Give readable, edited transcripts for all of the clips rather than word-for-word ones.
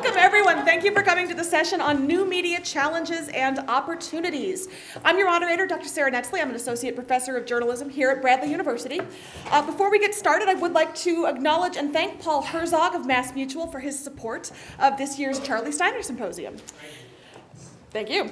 Welcome, everyone. Thank you for coming to the session on new media challenges and opportunities. I'm your moderator, Dr. Sarah Netzley. I'm an associate professor of journalism here at Bradley University. Before we get started, I would like to acknowledge and thank Paul Herzog of MassMutual for his support of this year's Charlie Steiner Symposium. Thank you.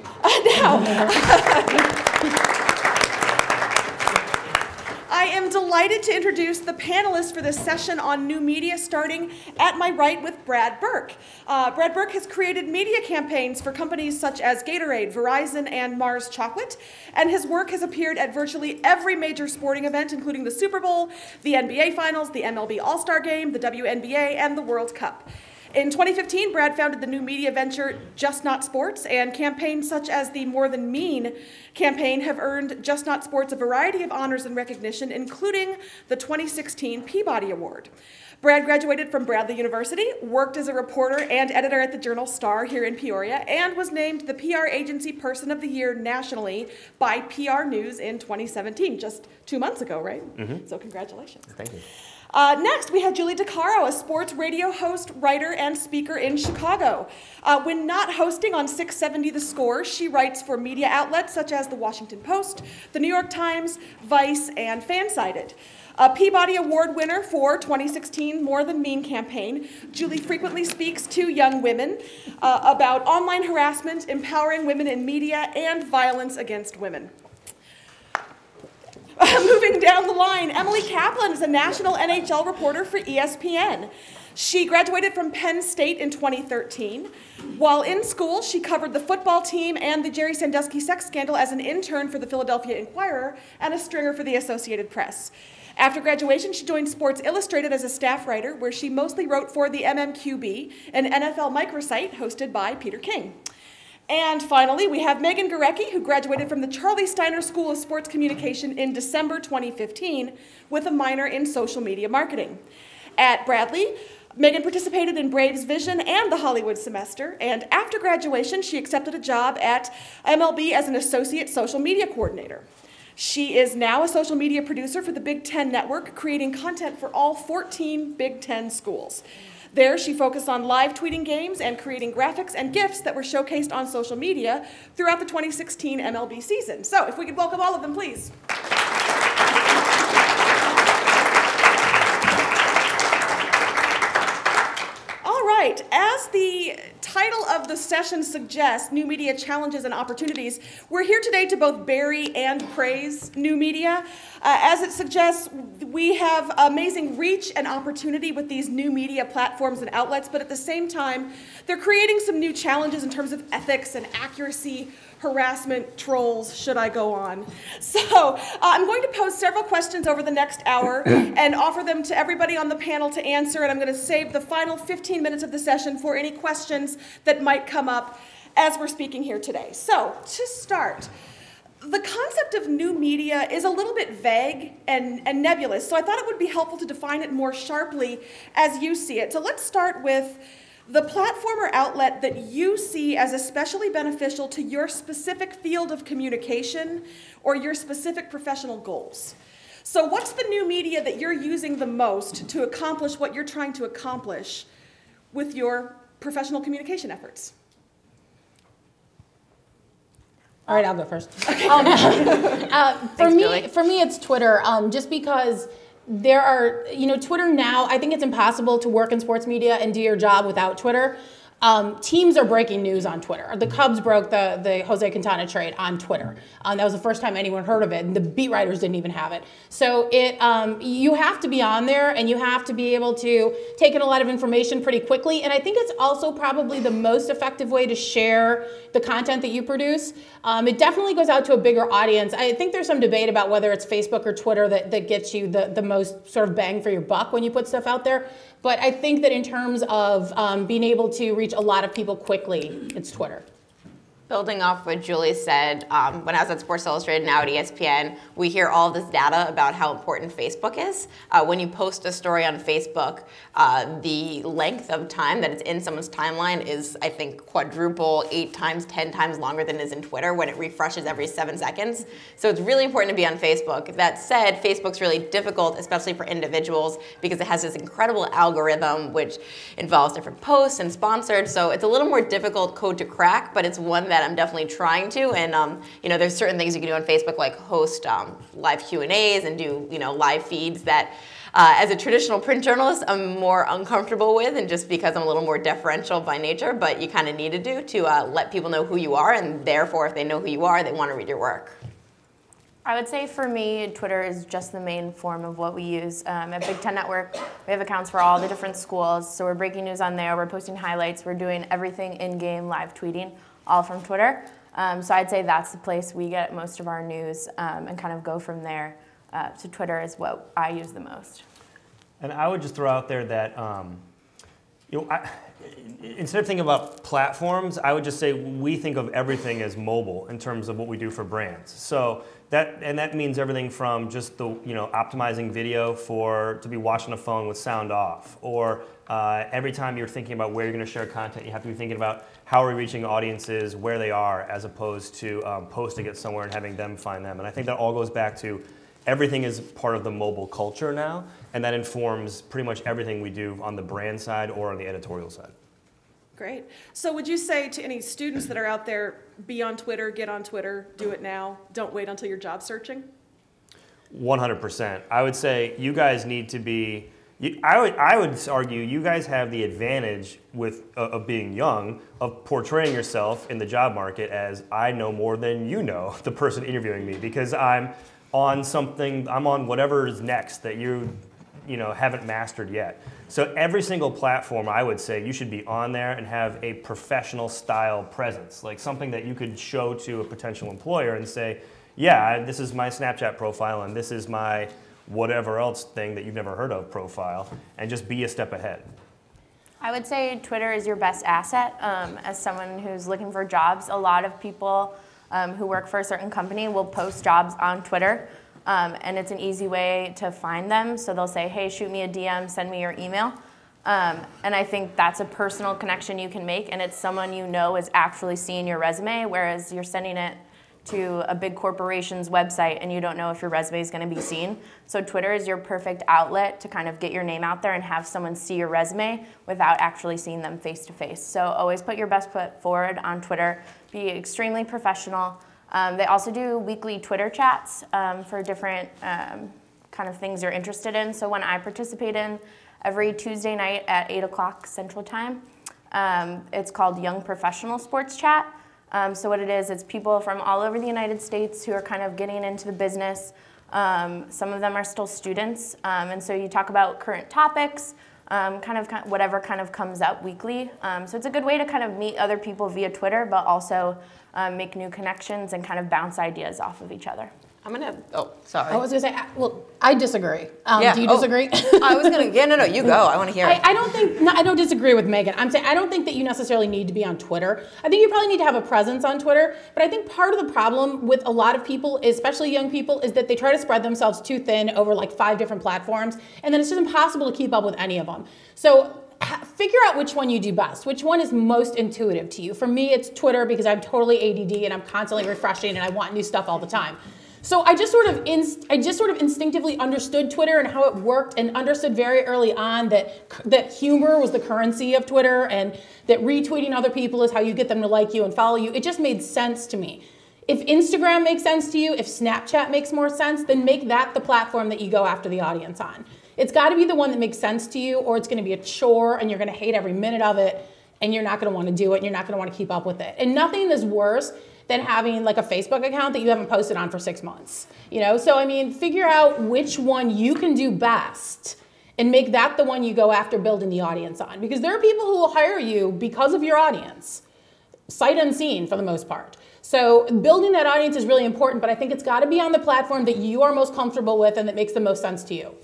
I am delighted to introduce the panelists for this session on new media, starting at my right with Brad Burke. Brad Burke has created media campaigns for companies such as Gatorade, Verizon, and Mars Chocolate, and his work has appeared at virtually every major sporting event, including the Super Bowl, the NBA Finals, the MLB All-Star Game, the WNBA, and the World Cup. In 2015, Brad founded the new media venture Just Not Sports, and campaigns such as the More Than Mean campaign have earned Just Not Sports a variety of honors and recognition, including the 2016 Peabody Award. Brad graduated from Bradley University, worked as a reporter and editor at the Journal Star here in Peoria, and was named the PR Agency Person of the Year nationally by PR News in 2017, just 2 months ago, right? Mm-hmm. So congratulations. Thank you. Next, we have Julie DeCaro, a sports radio host, writer, and speaker in Chicago. When not hosting on 670 The Score, she writes for media outlets such as The Washington Post, The New York Times, Vice, and Fansided. A Peabody Award winner for 2016 More Than Mean campaign, Julie frequently speaks to young women about online harassment, empowering women in media, and violence against women. Moving down the line, Emily Kaplan is a national NHL reporter for ESPN. She graduated from Penn State in 2013. While in school, she covered the football team and the Jerry Sandusky sex scandal as an intern for the Philadelphia Inquirer and a stringer for the Associated Press. After graduation, she joined Sports Illustrated as a staff writer, where she mostly wrote for the MMQB, an NFL microsite hosted by Peter King. And finally, we have Megan Gurecki, who graduated from the Charlie Steiner School of Sports Communication in December 2015 with a minor in social media marketing. At Bradley, Megan participated in Braves Vision and the Hollywood Semester, and after graduation, she accepted a job at MLB as an associate social media coordinator. She is now a social media producer for the Big Ten Network, creating content for all 14 Big Ten schools. There, she focused on live tweeting games and creating graphics and GIFs that were showcased on social media throughout the 2016 MLB season. So, if we could welcome all of them, please. All right, as the title of the session suggests, New Media Challenges and Opportunities, we're here today to both bury and praise new media. As it suggests, we have amazing reach and opportunity with these new media platforms and outlets, but at the same time, they're creating some new challenges in terms of ethics and accuracy, harassment, trolls, should I go on? So I'm going to pose several questions over the next hour and offer them to everybody on the panel to answer, and I'm going to save the final 15 minutes of the session for any questions that might come up as we're speaking here today. So to start, the concept of new media is a little bit vague and nebulous, so I thought it would be helpful to define it more sharply as you see it. So let's start with the platform or outlet that you see as especially beneficial to your specific field of communication or your specific professional goals. So what's the new media that you're using the most to accomplish what you're trying to accomplish with your professional communication efforts? All right, I'll go first. Okay. For me, it's Twitter, just because there are, Twitter now, I think it's impossible to work in sports media and do your job without Twitter. Teams are breaking news on Twitter. The Cubs broke the Jose Quintana trade on Twitter. That was the first time anyone heard of it, and the beat writers didn't even have it. So you have to be on there, and you have to be able to take in a lot of information pretty quickly. And I think it's also probably the most effective way to share the content that you produce. It definitely goes out to a bigger audience. I think there's some debate about whether it's Facebook or Twitter that gets you the most sort of bang for your buck when you put stuff out there. But I think that in terms of being able to reach a lot of people quickly, it's Twitter. Building off what Julie said, when I was at Sports Illustrated, now at ESPN, we hear all this data about how important Facebook is. When you post a story on Facebook, the length of time that it's in someone's timeline is, I think, quadruple, 8 times, 10 times longer than it is in Twitter when it refreshes every 7 seconds. So it's really important to be on Facebook. That said, Facebook's really difficult, especially for individuals, because it has this incredible algorithm which involves different posts and sponsored. So it's a little more difficult code to crack, but it's one that I'm definitely trying to, and there's certain things you can do on Facebook, like host live Q&As and do live feeds that, as a traditional print journalist, I'm more uncomfortable with, and just because I'm a little more deferential by nature, but you kind of need to do to let people know who you are, and therefore, if they know who you are, they want to read your work. I would say for me, Twitter is just the main form of what we use. At Big Ten Network, we have accounts for all the different schools, so we're breaking news on there, we're posting highlights, we're doing everything in-game live tweeting, all from Twitter. So I'd say that's the place we get most of our news, and kind of go from there. So Twitter is what I use the most. And I would just throw out there that instead of thinking about platforms, I would just say we think of everything as mobile in terms of what we do for brands. So that means everything from just the optimizing video to be watching a phone with sound off, or every time you're thinking about where you're going to share content, you have to be thinking about how are we reaching audiences where they are, as opposed to posting it somewhere and having them find them. And I think that all goes back to everything is part of the mobile culture now, and that informs pretty much everything we do on the brand side or on the editorial side. Great. So would you say to any students that are out there, be on Twitter, get on Twitter, do it now, don't wait until you're job searching? 100%. I would say you guys need to be, I would argue you guys have the advantage of being young, of portraying yourself in the job market as I know more than you know, the person interviewing me, because I'm on whatever is next that you haven't mastered yet. So every single platform, I would say you should be on there and have a professional style presence, like something that you could show to a potential employer and say, yeah, this is my Snapchat profile and this is my whatever else thing that you've never heard of profile, and just be a step ahead. I would say Twitter is your best asset. As someone who's looking for jobs, a lot of people who work for a certain company will post jobs on Twitter. And it's an easy way to find them. So they'll say, hey, shoot me a DM, send me your email. And I think that's a personal connection you can make, and it's someone you know is actually seeing your resume, whereas you're sending it to a big corporation's website and you don't know if your resume is going to be seen. So Twitter is your perfect outlet to kind of get your name out there and have someone see your resume without actually seeing them face to face. So always put your best foot forward on Twitter. Be extremely professional. They also do weekly Twitter chats for different kind of things you're interested in. So when I participate in every Tuesday night at 8 o'clock Central Time, it's called Young Professional Sports Chat. So what it is, it's people from all over the United States who are kind of getting into the business. Some of them are still students. And so you talk about current topics, kind of whatever kind of comes up weekly. So it's a good way to kind of meet other people via Twitter, but also make new connections and kind of bounce ideas off of each other. Sorry. I was going to say, well, I disagree. Yeah. Do you disagree? I was going to, no, you go. I want to hear it. I don't disagree with Megan. I'm saying I don't think that you necessarily need to be on Twitter. I think you probably need to have a presence on Twitter. But I think part of the problem with a lot of people, especially young people, is that they try to spread themselves too thin over like 5 different platforms. And then it's just impossible to keep up with any of them. So figure out which one you do best. Which one is most intuitive to you? For me, it's Twitter because I'm totally ADD and I'm constantly refreshing and I want new stuff all the time. So I just sort of instinctively understood Twitter and how it worked, and understood very early on that humor was the currency of Twitter, and that retweeting other people is how you get them to like you and follow you. It just made sense to me. If Instagram makes sense to you, if Snapchat makes more sense, then make that the platform that you go after the audience on. It's got to be the one that makes sense to you, or it's going to be a chore and you're going to hate every minute of it, and you're not going to want to do it, and you're not going to want to keep up with it. And nothing is worse than having like a Facebook account that you haven't posted on for 6 months. So I mean, figure out which one you can do best and make that the one you go after building the audience on. Because there are people who will hire you because of your audience, sight unseen for the most part. So building that audience is really important, but I think it's got to be on the platform that you are most comfortable with and that makes the most sense to you.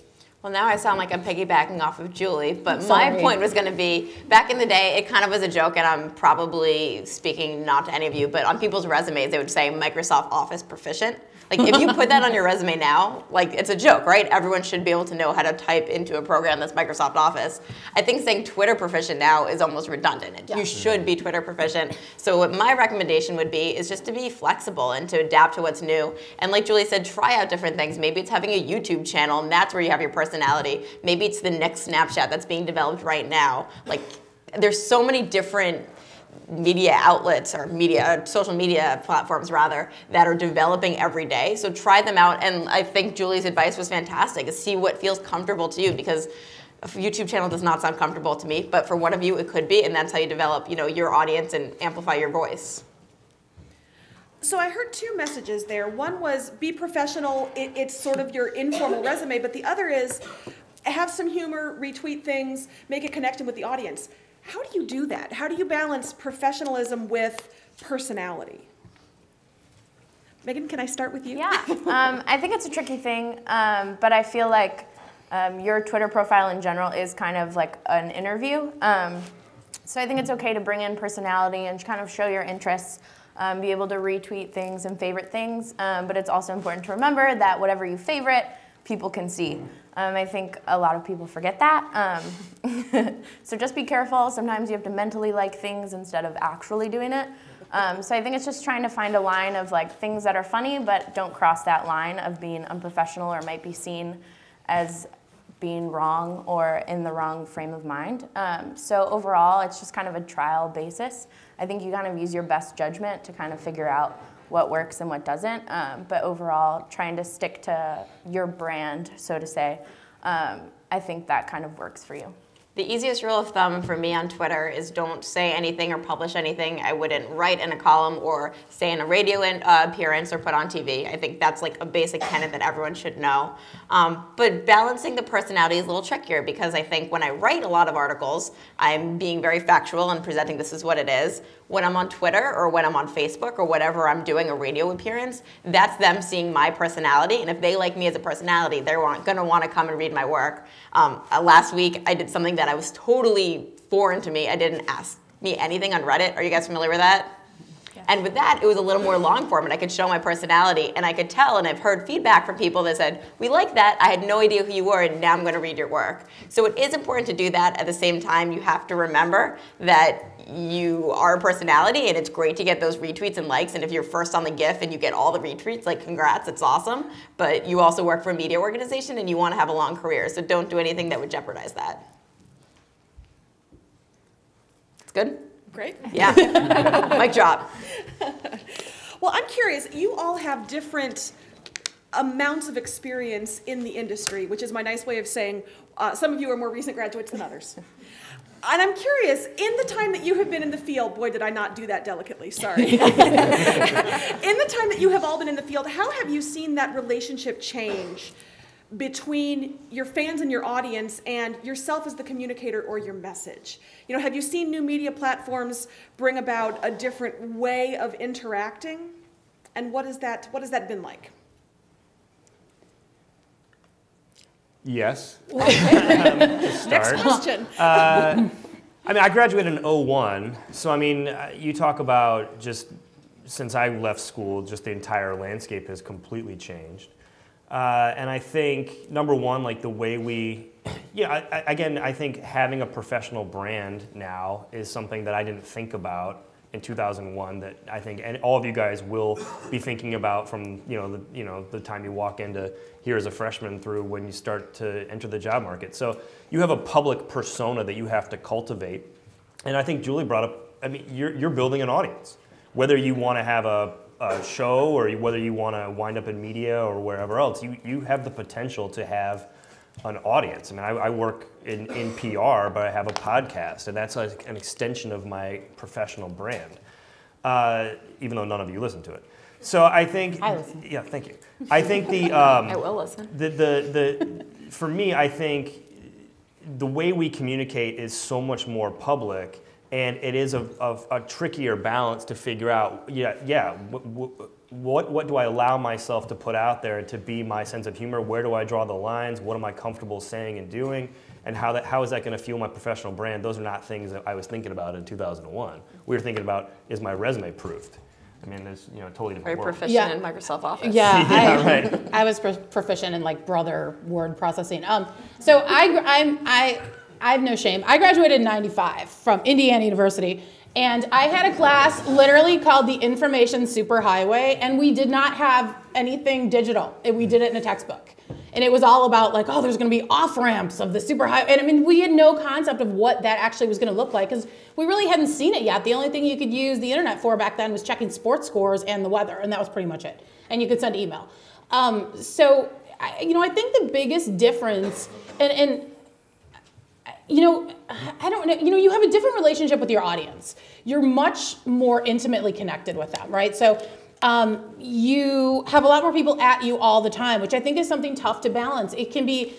Well, now I sound like I'm piggybacking off of Julie, but my Sorry. point was going to be, back in the day, it kind of was a joke, and I'm probably speaking not to any of you, but on people's resumes, they would say Microsoft Office proficient. Like, if you put that on your resume now, like, it's a joke, right? Everyone should be able to know how to type into a program that's Microsoft Office. I think saying Twitter proficient now is almost redundant. You should be Twitter proficient. So what my recommendation would be is just to be flexible and to adapt to what's new. And like Julie said, try out different things. Maybe it's having a YouTube channel, and that's where you have your personality. Maybe it's the next Snapchat that's being developed right now. Like, there's so many different media outlets or social media platforms rather, that are developing every day. So try them out. And I think Julie's advice was fantastic, is see what feels comfortable to you, because a YouTube channel does not sound comfortable to me, but for one of you it could be, and that's how you develop, your audience and amplify your voice. So I heard two messages there. One was be professional, it's sort of your informal resume, but the other is have some humor, retweet things, make it connected with the audience. How do you do that? How do you balance professionalism with personality? Megan, can I start with you? Yeah, I think it's a tricky thing, but I feel like your Twitter profile in general is kind of like an interview. So I think it's okay to bring in personality and kind of show your interests, be able to retweet things and favorite things, but it's also important to remember that whatever you favorite, people can see. I think a lot of people forget that. So just be careful. Sometimes you have to mentally like things instead of actually doing it. So I think it's just trying to find a line of like things that are funny, but don't cross that line of being unprofessional or might be seen as being wrong or in the wrong frame of mind. So overall, it's just kind of a trial basis. I think you kind of use your best judgment to kind of figure out what works and what doesn't. But overall, trying to stick to your brand, so to say, I think that kind of works for you. The easiest rule of thumb for me on Twitter is don't say anything or publish anything I wouldn't write in a column or say in a radio appearance or put on TV. I think that's like a basic tenet that everyone should know. But balancing the personality is a little trickier, because I think when I write a lot of articles, I'm being very factual and presenting this is what it is. When I'm on Twitter or when I'm on Facebook or whatever I'm doing a radio appearance, that's them seeing my personality. And if they like me as a personality, they're going to want to come and read my work. Last week, I did something that I was totally foreign to me. I didn't ask me anything on Reddit. Are you guys familiar with that? Yeah. And with that, it was a little more long form, and I could show my personality, and I could tell, and I've heard feedback from people that said, we like that, I had no idea who you were, and now I'm going to read your work. So it is important to do that. At the same time, you have to remember that you are a personality, and it's great to get those retweets and likes, and if you're first on the GIF and you get all the retweets, like congrats, it's awesome. But you also work for a media organization, and you want to have a long career, so don't do anything that would jeopardize that. It's good? Great. Yeah, mic drop. Well, I'm curious, you all have different amounts of experience in the industry, which is my nice way of saying some of you are more recent graduates than others. And I'm curious, in the time that you have been in the field, boy, did I not do that delicately, sorry. In the time that you have all been in the field, how have you seen that relationship change between your fans and your audience and yourself as the communicator or your message? You know, have you seen new media platforms bring about a different way of interacting? And what has that been like? Yes. Next question. I mean, I graduated in 01, so I mean, you talk about just since I left school, just the entire landscape has completely changed. And I think, number one, like the way we, I think having a professional brand now is something that I didn't think about in 2001 that I think and all of you guys will be thinking about from the time you walk into here as a freshman through when you start to enter the job market. So you have a public persona that you have to cultivate. And I think Julie brought up, I mean, you're building an audience. Whether you want to have a show or whether you want to wind up in media or wherever else, you have the potential to have an audience. I mean, I work in PR, but I have a podcast, and that's like an extension of my professional brand, even though none of you listen to it. So I think, I listen. Yeah, thank you. I think I will listen. For me, I think the way we communicate is so much more public, and it is a trickier balance to figure out. what do I allow myself to put out there to be my sense of humor? Where do I draw the lines? What am I comfortable saying and doing? And how is that going to fuel my professional brand? Those are not things that I was thinking about in 2001. We were thinking about, is my resume proofed? I mean, there's totally different Very world. proficient in Microsoft Office. Yeah, right. I was proficient in like brother word processing. So I have no shame. I graduated in '95 from Indiana University, and I had a class literally called the Information Superhighway, and we did not have anything digital. We did it in a textbook. And it was all about like, oh, there's going to be off-ramps of the superhighway. And I mean, we had no concept of what that actually was going to look like because we really hadn't seen it yet. The only thing you could use the internet for back then was checking sports scores and the weather, and that was pretty much it. And you could send email. So I think the biggest difference, I don't know, you have a different relationship with your audience. You're much more intimately connected with them, right? So you have a lot more people at you all the time, which I think is something tough to balance. It can be,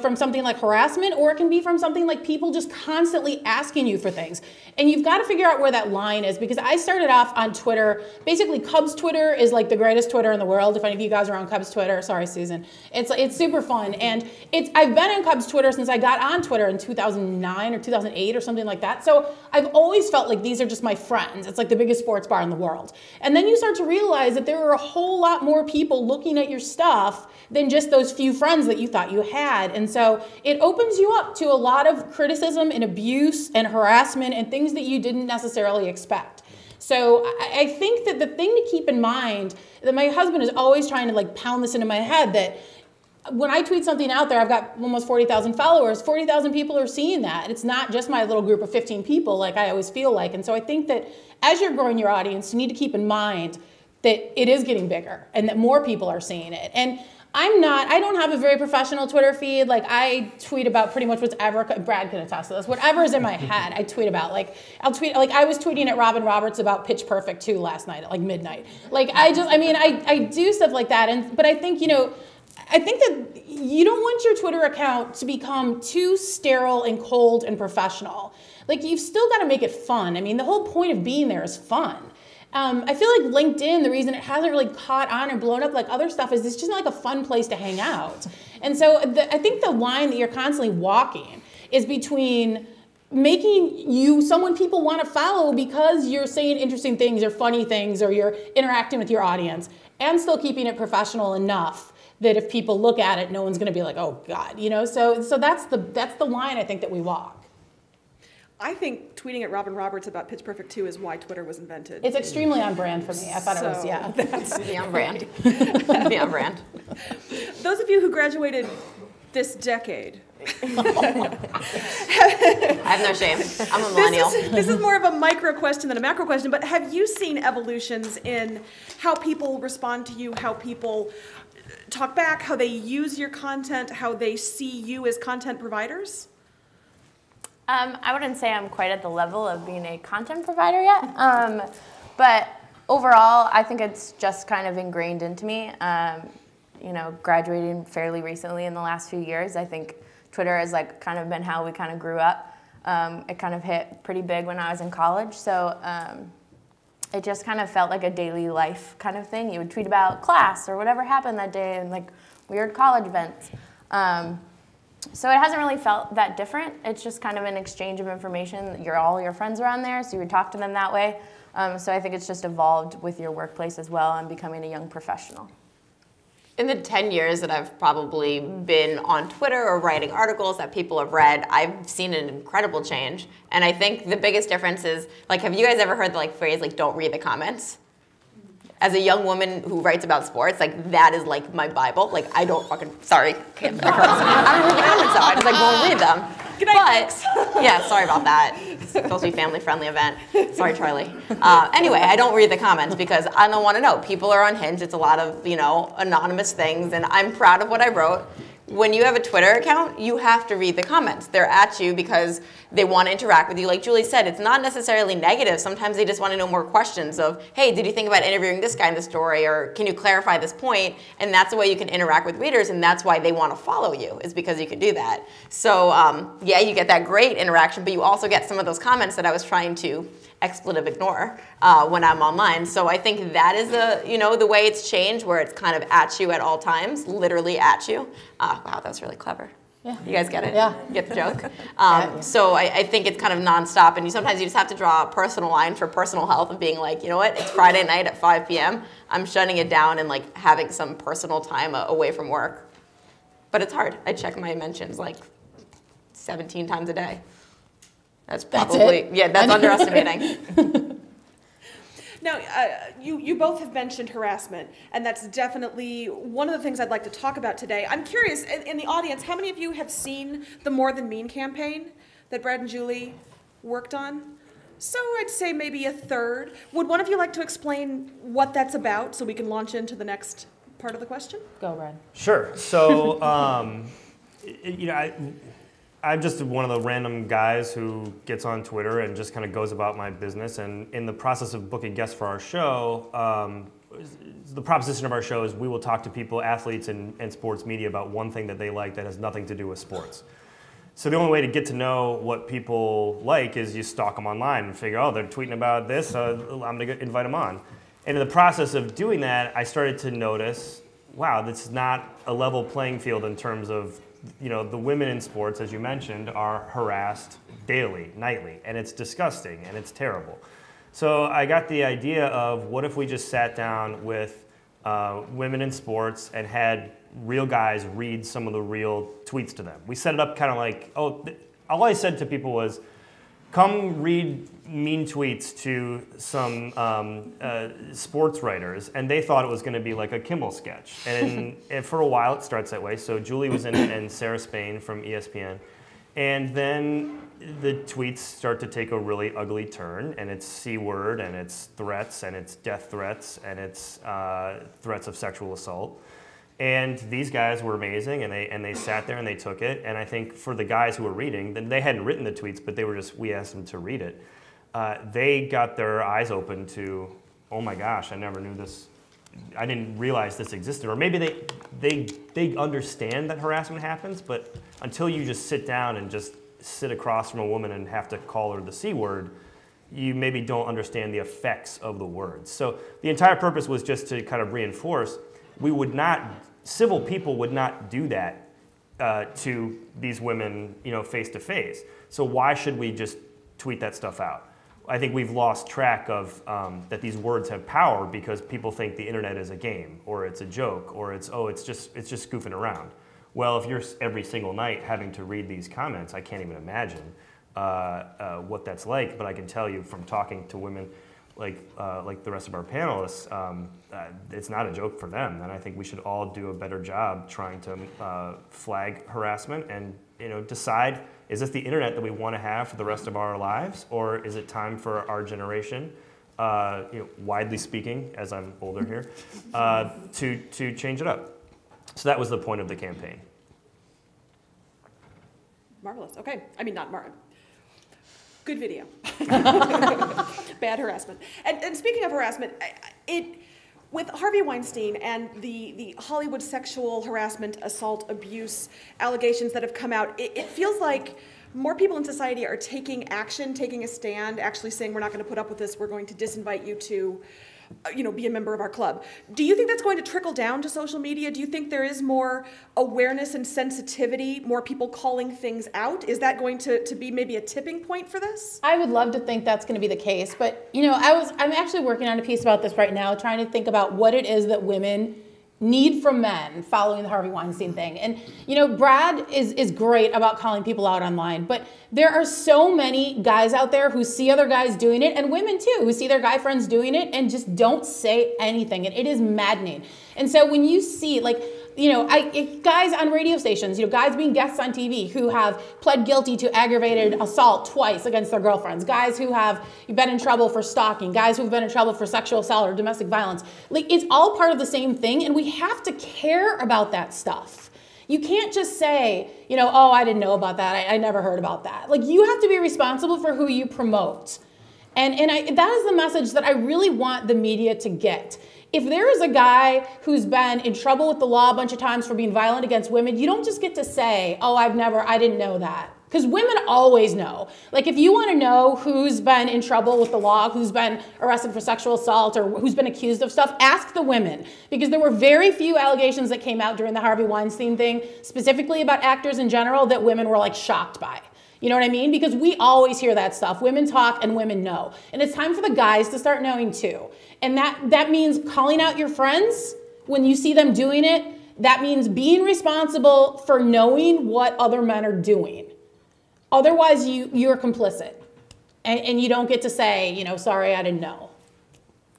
from something like harassment, or it can be from something like people just constantly asking you for things. And you've got to figure out where that line is, because I started off on Twitter. Basically, Cubs Twitter is like the greatest Twitter in the world. If any of you guys are on Cubs Twitter, sorry, Susan. It's super fun. And I've been on Cubs Twitter since I got on Twitter in 2009 or 2008 or something like that. So I've always felt like these are just my friends. It's like the biggest sports bar in the world. And then you start to realize that there are a whole lot more people looking at your stuff than just those few friends that you thought you had. And so it opens you up to a lot of criticism and abuse and harassment and things that you didn't necessarily expect. So I think that the thing to keep in mind, that my husband is always trying to like pound this into my head, that when I tweet something out there, I've got almost 40,000 followers, 40,000 people are seeing that. It's not just my little group of 15 people like I always feel like. And so I think that as you're growing your audience, you need to keep in mind that it is getting bigger and that more people are seeing it. And I don't have a very professional Twitter feed. Like I tweet about pretty much whatever, Brad can attest to this, whatever is in my head, I tweet about. I'll tweet, I was tweeting at Robin Roberts about Pitch Perfect 2 last night at like midnight. I do stuff like that. But I think, I think that you don't want your Twitter account to become too sterile and cold and professional. Like you've still got to make it fun. I mean, the whole point of being there is fun. I feel like LinkedIn, the reason it hasn't really caught on or blown up like other stuff is it's just not like a fun place to hang out. And so I think the line that you're constantly walking is between making you someone people want to follow because you're saying interesting things or funny things or you're interacting with your audience, and still keeping it professional enough that if people look at it, no one's going to be like, oh God, So that's the line I think that we walk. I think tweeting at Robin Roberts about Pitch Perfect 2 is why Twitter was invented. It's extremely on brand for me. I thought it was, yeah. Be on brand. Be on brand. Those of you who graduated this decade. I have no shame. I'm a millennial. This is more of a micro question than a macro question, but have you seen evolutions in how people respond to you, how people talk back, how they use your content, how they see you as content providers? I wouldn't say I'm quite at the level of being a content provider yet, but overall, I think it's just kind of ingrained into me. Graduating fairly recently in the last few years, I think Twitter has like kind of been how we kind of grew up. It kind of hit pretty big when I was in college, so it just kind of felt like a daily life kind of thing. You would tweet about class or whatever happened that day and like weird college events. So it hasn't really felt that different. It's just kind of an exchange of information. All your friends are on there, so you would talk to them that way. So I think it's just evolved with your workplace as well and becoming a young professional. In the 10 years that I've probably been on Twitter or writing articles that people have read, I've seen an incredible change. And I think the biggest difference is, have you guys ever heard the phrase, don't read the comments? As a young woman who writes about sports, that is my Bible. I don't sorry, can't curse. I don't read the comments though. I just won't read them. Good night, but yeah, sorry about that. It's supposed to be a family-friendly event. Sorry, Charlie. Anyway, I don't read the comments because I don't want to know. People are unhinged. It's a lot of anonymous things, and I'm proud of what I wrote. When you have a Twitter account, you have to read the comments. They're at you because they want to interact with you. Like Julie said, it's not necessarily negative. Sometimes they just want to know more questions of, hey, did you think about interviewing this guy in the story? Or can you clarify this point? And that's the way you can interact with readers, and that's why they want to follow you, is because you can do that. So yeah, you get that great interaction, but you also get some of those comments that I was trying to expletive ignore when I'm online. So I think that is the way it's changed, where it's kind of at you at all times, literally at you. Wow, that's really clever. Yeah. You guys get it? Yeah. You get the joke? So I think it's kind of nonstop, and sometimes you just have to draw a personal line for personal health of being like, you know what, it's Friday night at 5 p.m. I'm shutting it down and like having some personal time away from work. But it's hard. I check my mentions like 17 times a day. That's probably, that's underestimating. Now, you both have mentioned harassment, and that's definitely one of the things I'd like to talk about today. I'm curious, in the audience, how many of you have seen the More Than Mean campaign that Brad and Julie worked on? So I'd say maybe a third. Would one of you like to explain what that's about so we can launch into the next part of the question? Go, Brad. Sure. So, I'm just one of the random guys who gets on Twitter and just kind of goes about my business. And in the process of booking guests for our show, the proposition of our show is we will talk to people, athletes and sports media about one thing that they like that has nothing to do with sports. So the only way to get to know what people like is you stalk them online and figure, oh, they're tweeting about this, I'm going to invite them on. And in the process of doing that, I started to notice, wow, this is not a level playing field in terms of, the women in sports, as you mentioned, are harassed daily, nightly, and it's disgusting and it's terrible. So I got the idea of what if we just sat down with women in sports and had real guys read some of the real tweets to them. We set it up kind of like, all I said to people was, come read mean tweets to some sports writers, and they thought it was going to be like a Kimmel sketch. And for a while, it starts that way. So Julie was in it, and Sarah Spain from ESPN. And then the tweets start to take a really ugly turn, and it's C-word, and it's threats, and it's death threats, and it's threats of sexual assault. And these guys were amazing, and they sat there and they took it. And I think for the guys who were reading, then they hadn't written the tweets, but we asked them to read it. They got their eyes open to, oh my gosh, I never knew this. I didn't realize this existed. Or maybe they understand that harassment happens, but until you just sit down and just sit across from a woman and have to call her the C word, you maybe don't understand the effects of the words. So the entire purpose was just to kind of reinforce, civil people would not do that to these women, face to face. So why should we just tweet that stuff out? I think we've lost track of that these words have power because people think the internet is a game or it's a joke or it's just goofing around. Well, if you're every single night having to read these comments, I can't even imagine what that's like. But I can tell you from talking to women like the rest of our panelists, it's not a joke for them. And I think we should all do a better job trying to flag harassment and decide, is this the internet that we want to have for the rest of our lives, or is it time for our generation, widely speaking, as I'm older here, to change it up? So that was the point of the campaign. Marvelous. Okay. I mean, not Martin. Good video. Bad harassment. And speaking of harassment, with Harvey Weinstein and the Hollywood sexual harassment, assault, abuse allegations that have come out, it feels like more people in society are taking action, taking a stand, actually saying, we're not going to put up with this, we're going to disinvite you to be a member of our club. Do you think that's going to trickle down to social media? Do you think there is more awareness and sensitivity, more people calling things out? Is that going to be maybe a tipping point for this? I would love to think that's going to be the case, but I'm actually working on a piece about this right now, trying to think about what it is that women need from men following the Harvey Weinstein thing. And Brad is great about calling people out online, but there are so many guys out there who see other guys doing it, and women too, who see their guy friends doing it and just don't say anything, and it is maddening. And so when you see guys on radio stations, guys being guests on TV who have pled guilty to aggravated assault twice against their girlfriends, guys who have been in trouble for stalking, guys who've been in trouble for sexual assault or domestic violence, it's all part of the same thing, and we have to care about that stuff. You can't just say, oh, I didn't know about that, I never heard about that. You have to be responsible for who you promote. And that is the message that I really want the media to get. If there is a guy who's been in trouble with the law a bunch of times for being violent against women, you don't just get to say, oh, I didn't know that. Because women always know. Like, if you want to know who's been in trouble with the law, who's been arrested for sexual assault, or who's been accused of stuff, ask the women. Because there were very few allegations that came out during the Harvey Weinstein thing, specifically about actors in general, that women were like shocked by. You know what I mean? Because we always hear that stuff. Women talk and women know. And it's time for the guys to start knowing too. And that means calling out your friends when you see them doing it. That means being responsible for knowing what other men are doing. Otherwise, you're complicit, and you don't get to say, you know, sorry, I didn't know.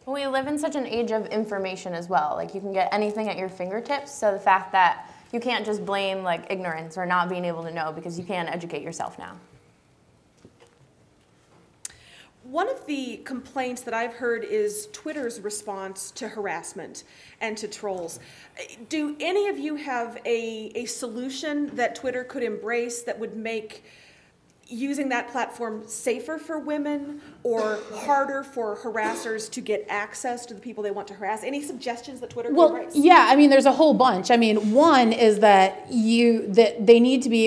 We live in such an age of information as well. Like, you can get anything at your fingertips. So the fact that you can't just blame like ignorance or not being able to know, because you can educate yourself now. One of the complaints that I've heard is Twitter's response to harassment and to trolls. Do any of you have a solution that Twitter could embrace that would make using that platform safer for women or harder for harassers to get access to the people they want to harass? Any suggestions that Twitter could embrace? Yeah, I mean, there's a whole bunch. I mean, one is that we need to be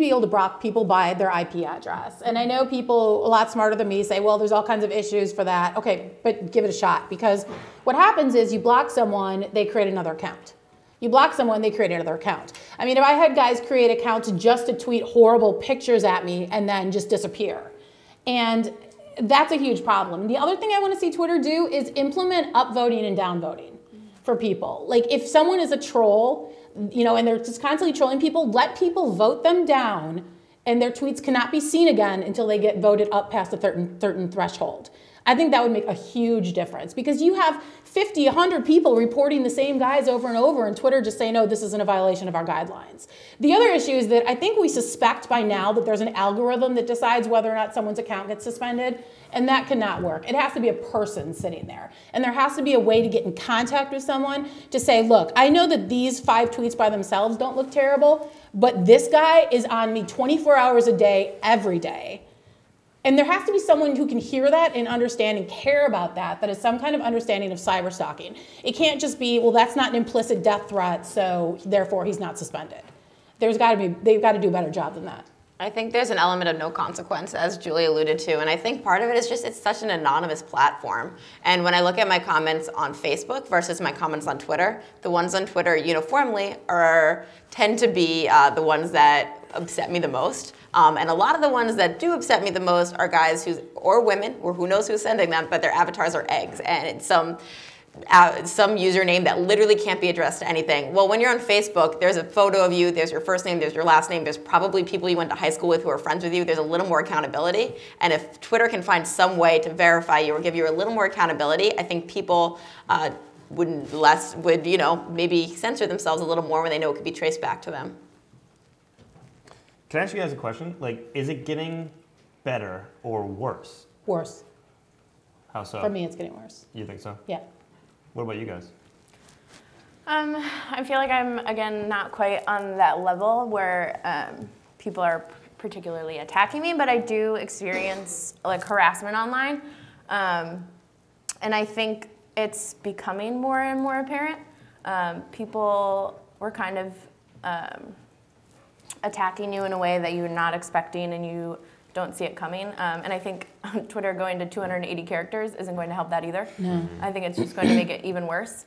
able to block people by their IP address. And I know people a lot smarter than me say, well, there's all kinds of issues for that. Okay, but give it a shot, because what happens is you block someone, they create another account. You block someone, they create another account. I mean, if I had guys create accounts just to tweet horrible pictures at me and then just disappear. And that's a huge problem. The other thing I want to see Twitter do is implement upvoting and downvoting for people. Like, if someone is a troll, you know, and they're just constantly trolling people, let people vote them down, and their tweets cannot be seen again until they get voted up past a certain threshold. I think that would make a huge difference, because you have 50, 100 people reporting the same guys over and over, and Twitter just saying, no, this isn't a violation of our guidelines. The other issue is that I think we suspect by now that there's an algorithm that decides whether or not someone's account gets suspended, and that cannot work. It has to be a person sitting there, and there has to be a way to get in contact with someone to say, look, I know that these 5 tweets by themselves don't look terrible, but this guy is on me 24 hours a day, every day. And there has to be someone who can hear that and understand and care about that is some kind of understanding of cyber stalking. It can't just be, well, that's not an implicit death threat, so therefore he's not suspended. They've got to do a better job than that. I think there's an element of no consequence, as Julie alluded to, and I think part of it is just it's such an anonymous platform. And when I look at my comments on Facebook versus my comments on Twitter, the ones on Twitter uniformly tend to be the ones that upset me the most. And a lot of the ones that do upset me the most are guys or women, or who knows who's sending them, but their avatars are eggs, and it's some username that literally can't be addressed to anything. Well, when you're on Facebook, there's a photo of you, there's your first name, there's your last name, there's probably people you went to high school with who are friends with you, there's a little more accountability. And if Twitter can find some way to verify you or give you a little more accountability, I think people would maybe censor themselves a little more when they know it could be traced back to them. Can I ask you guys a question? Like, is it getting better or worse? Worse. How so? For me, it's getting worse. You think so? Yeah. What about you guys? I feel like I'm, again, not quite on that level where people are particularly attacking me, but I do experience like harassment online. And I think it's becoming more and more apparent. People were kind of attacking you in a way that you're not expecting and you don't see it coming. And I think Twitter going to 280 characters isn't going to help that either. No. I think it's just going to make it even worse.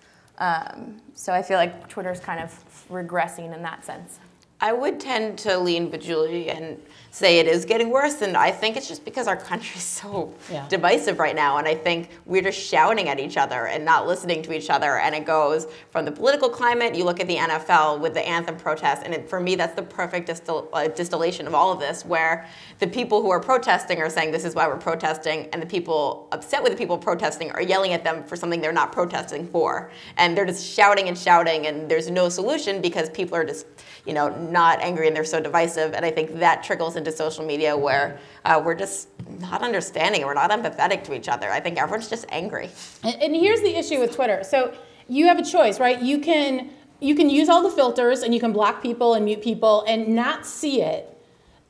So I feel like Twitter's kind of regressing in that sense. I would tend to lean with Julie and say it is getting worse, and I think it's just because our country's so divisive right now, and I think we're just shouting at each other and not listening to each other, and it goes from the political climate, you look at the NFL with the anthem protests, and for me that's the perfect distillation of all of this, where the people who are protesting are saying this is why we're protesting, and the people upset with the people protesting are yelling at them for something they're not protesting for, and they're just shouting and shouting, and there's no solution because people are just not angry and they're so divisive. And I think that trickles into social media where we're just not understanding and we're not empathetic to each other. I think everyone's just angry. And here's the issue with Twitter. So you have a choice, right? You can use all the filters and you can block people and mute people and not see it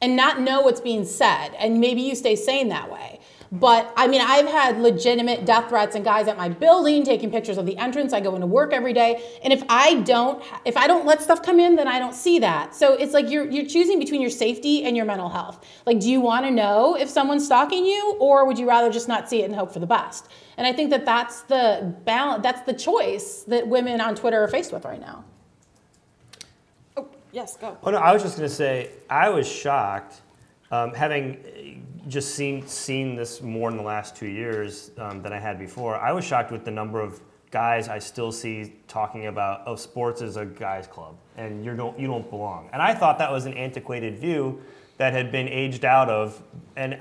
and not know what's being said. And maybe you stay sane that way. But I mean, I've had legitimate death threats and guys at my building taking pictures of the entrance. I go into work every day, and if I don't let stuff come in, then I don't see that. So it's like you're choosing between your safety and your mental health. Like, do you want to know if someone's stalking you, or would you rather just not see it and hope for the best? And I think that that's the balance. That's the choice that women on Twitter are faced with right now. Oh, yes, go. Oh no, I was just going to say I was shocked, having just seen this more in the last 2 years than I had before. I was shocked with the number of guys I still see talking about, oh, sports is a guys' club, and you don't belong. And I thought that was an antiquated view that had been aged out of, and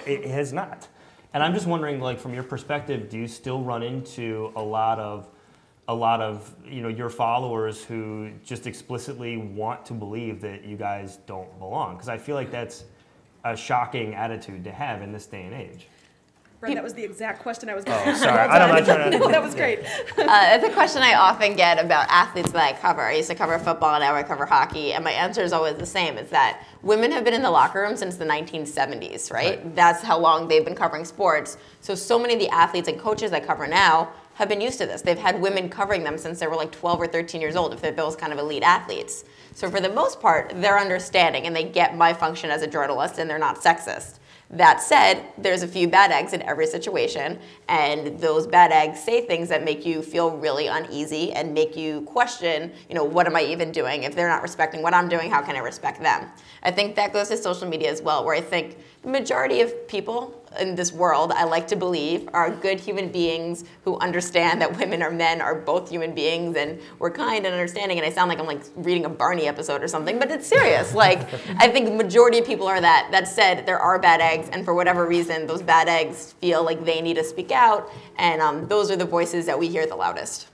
it has not. And I'm just wondering, like, from your perspective, do you still run into a lot of your followers who just explicitly want to believe that you guys don't belong? Because I feel like that's a shocking attitude to have in this day and age. Brent, that was the exact question I was going to Oh, sorry. I'm not trying to. No, that was great. It's a question I often get about athletes that I cover. I used to cover football, now I cover hockey, and my answer is always the same. It's that women have been in the locker room since the 1970s, right? That's how long they've been covering sports. So many of the athletes and coaches I cover now have been used to this. They've had women covering them since they were like 12 or 13 years old, if they're those kind of elite athletes. So for the most part, they're understanding, and they get my function as a journalist, and they're not sexist. That said, there's a few bad eggs in every situation, and those bad eggs say things that make you feel really uneasy and make you question, what am I even doing? If they're not respecting what I'm doing, how can I respect them? I think that goes to social media as well, where I think the majority of people in this world, I like to believe, are good human beings who understand that women or men are both human beings, and we're kind and understanding. And I sound like I'm like reading a Barney episode or something, but it's serious. Like, I think the majority of people are that. That said, there are bad eggs, and for whatever reason, those bad eggs feel like they need to speak out, and those are the voices that we hear the loudest.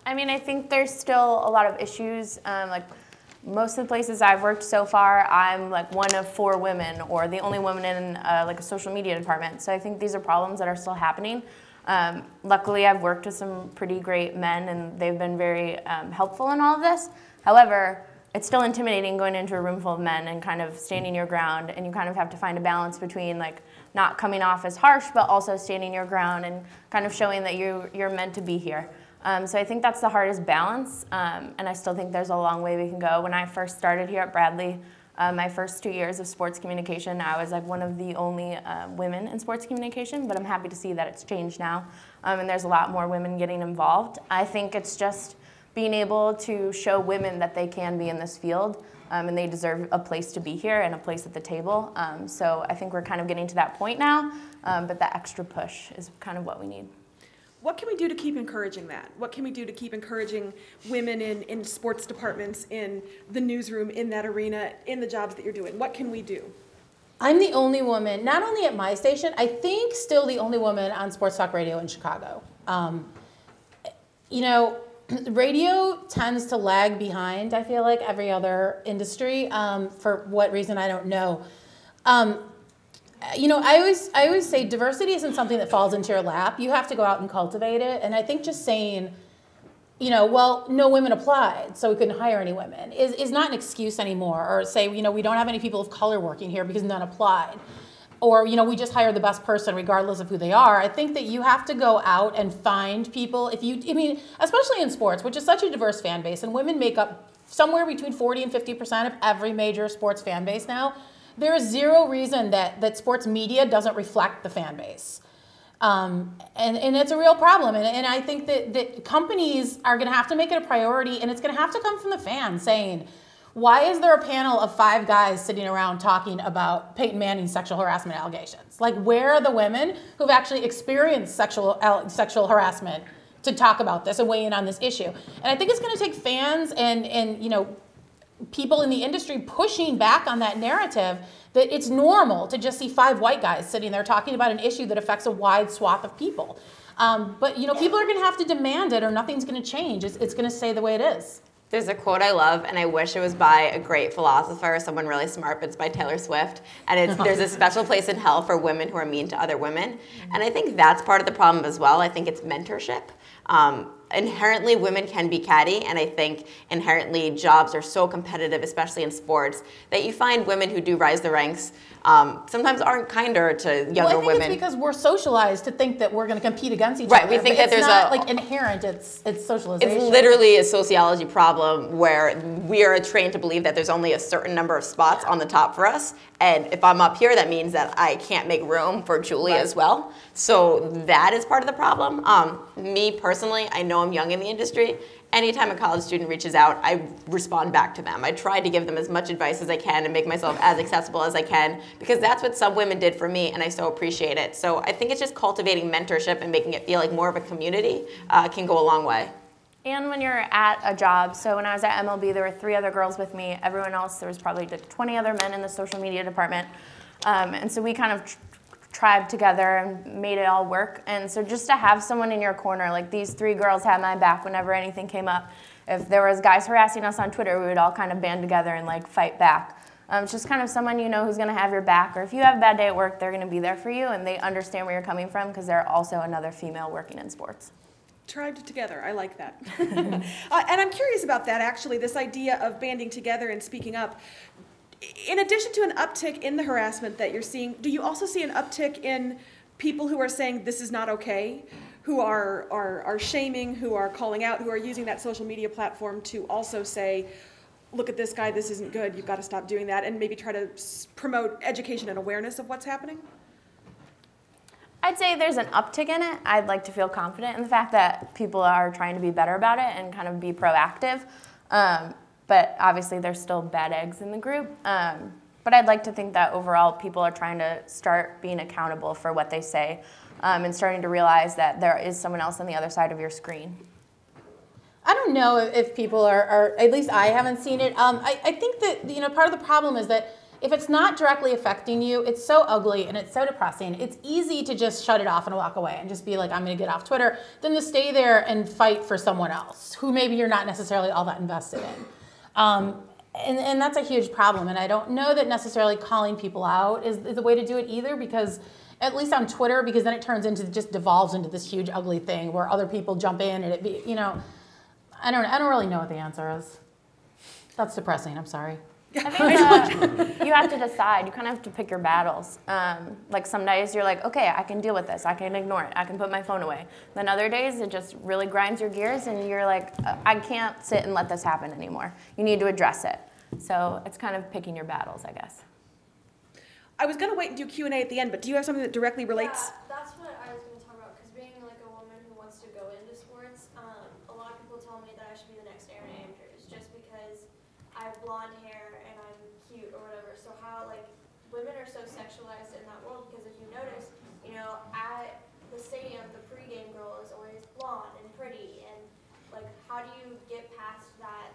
I mean, I think there's still a lot of issues, like most of the places I've worked so far, I'm like one of 4 women, or the only woman in like a social media department. So I think these are problems that are still happening. Luckily, I've worked with some pretty great men, and they've been very helpful in all of this. However, it's still intimidating going into a room full of men and kind of standing your ground, and you kind of have to find a balance between like not coming off as harsh, but also standing your ground and kind of showing that you're meant to be here. So I think that's the hardest balance, and I still think there's a long way we can go. When I first started here at Bradley, my first 2 years of sports communication, I was like one of the only women in sports communication, but I'm happy to see that it's changed now, and there's a lot more women getting involved. I think it's just being able to show women that they can be in this field, and they deserve a place to be here and a place at the table. So I think we're kind of getting to that point now, but that extra push is kind of what we need. What can we do to keep encouraging that? What can we do to keep encouraging women in sports departments, in the newsroom, in that arena, in the jobs that you're doing? What can we do? I'm the only woman, not only at my station, I think still the only woman on sports talk radio in Chicago. Radio tends to lag behind, I feel like, every other industry. For what reason, I don't know. I always say diversity isn't something that falls into your lap. You have to go out and cultivate it. And I think just saying, well, no women applied, so we couldn't hire any women is not an excuse anymore. Or say, we don't have any people of color working here because none applied. Or, we just hire the best person regardless of who they are. I think that you have to go out and find people. Especially in sports, which is such a diverse fan base, and women make up somewhere between 40 and 50% of every major sports fan base now. There is zero reason that sports media doesn't reflect the fan base. And it's a real problem. And I think that companies are going to have to make it a priority, and it's going to have to come from the fans saying, why is there a panel of 5 guys sitting around talking about Peyton Manning's sexual harassment allegations? Like, where are the women who've actually experienced sexual harassment to talk about this and weigh in on this issue? And I think it's going to take fans and people in the industry pushing back on that narrative that it's normal to just see 5 white guys sitting there talking about an issue that affects a wide swath of people. But people are going to have to demand it, or nothing's going to change. It's going to stay the way it is. There's a quote I love, and I wish it was by a great philosopher, someone really smart, but it's by Taylor Swift. And there's a special place in hell for women who are mean to other women. And I think that's part of the problem as well. I think it's mentorship. inherently women can be catty, and I think inherently jobs are so competitive, especially in sports, that you find women who do rise the ranks sometimes aren't kinder to younger Well, I think women. it's because we're socialized to think that we're going to compete against each Right, other. we think But that it's there's not a- like inherent. It's socialization. It's literally a sociology problem where we are trained to believe that there's only a certain number of spots on the top for us. And if I'm up here, that means that I can't make room for Julie as well. So that is part of the problem. Me personally, I know I'm young in the industry. Anytime a college student reaches out, I respond back to them. I try to give them as much advice as I can and make myself as accessible as I can, because that's what some women did for me, and I so appreciate it. So I think it's just cultivating mentorship and making it feel like more of a community can go a long way. And when you're at a job, so when I was at MLB, there were 3 other girls with me. Everyone else, there was probably 20 other men in the social media department. And so we kind of tribed together and made it all work. And so just to have someone in your corner, like these 3 girls had my back whenever anything came up. If there was guys harassing us on Twitter, we would all kind of band together and like fight back. It's just kind of someone you know who's going to have your back, or if you have a bad day at work, they're going to be there for you, and they understand where you're coming from because they're also another female working in sports. Tribed together, I like that. And I'm curious about that, actually, this idea of banding together and speaking up. In addition to an uptick in the harassment that you're seeing, do you also see an uptick in people who are saying this is not okay, who are shaming, who are calling out, who are using that social media platform to also say, look at this guy, this isn't good, you've got to stop doing that, and maybe try to promote education and awareness of what's happening? I'd say there's an uptick in it. I'd like to feel confident in the fact that people are trying to be better about it and kind of be proactive. But obviously there's still bad eggs in the group. But I'd like to think that overall people are trying to start being accountable for what they say and starting to realize that there is someone else on the other side of your screen. I don't know if people are at least I haven't seen it. I think that, part of the problem is that if it's not directly affecting you, it's so ugly and it's so depressing. It's easy to just shut it off and walk away and just be like, I'm going to get off Twitter, than to stay there and fight for someone else who maybe you're not necessarily all that invested in. And that's a huge problem. And I don't know that necessarily calling people out is the way to do it either, because at least on Twitter, because then it turns into, just devolves into this huge ugly thing where other people jump in and it be, I don't really know what the answer is. That's depressing. I'm sorry. I think you have to decide. You kind of have to pick your battles. Like some days you're like, okay, I can deal with this. I can ignore it. I can put my phone away. Then other days it just really grinds your gears and you're like, I can't sit and let this happen anymore. You need to address it. So it's kind of picking your battles, I guess. I was going to wait and do Q&A at the end, but do you have something that directly relates? Yeah, that's what I was going to talk about, because being like a woman who wants to go into sports, a lot of people tell me that I should be the next Erin Andrews, just because I have blonde hair and I'm cute or whatever. So how, women are so sexualized in that world, because if you notice, at the stadium, the pregame girl is always blonde and pretty, and, how do you get past that,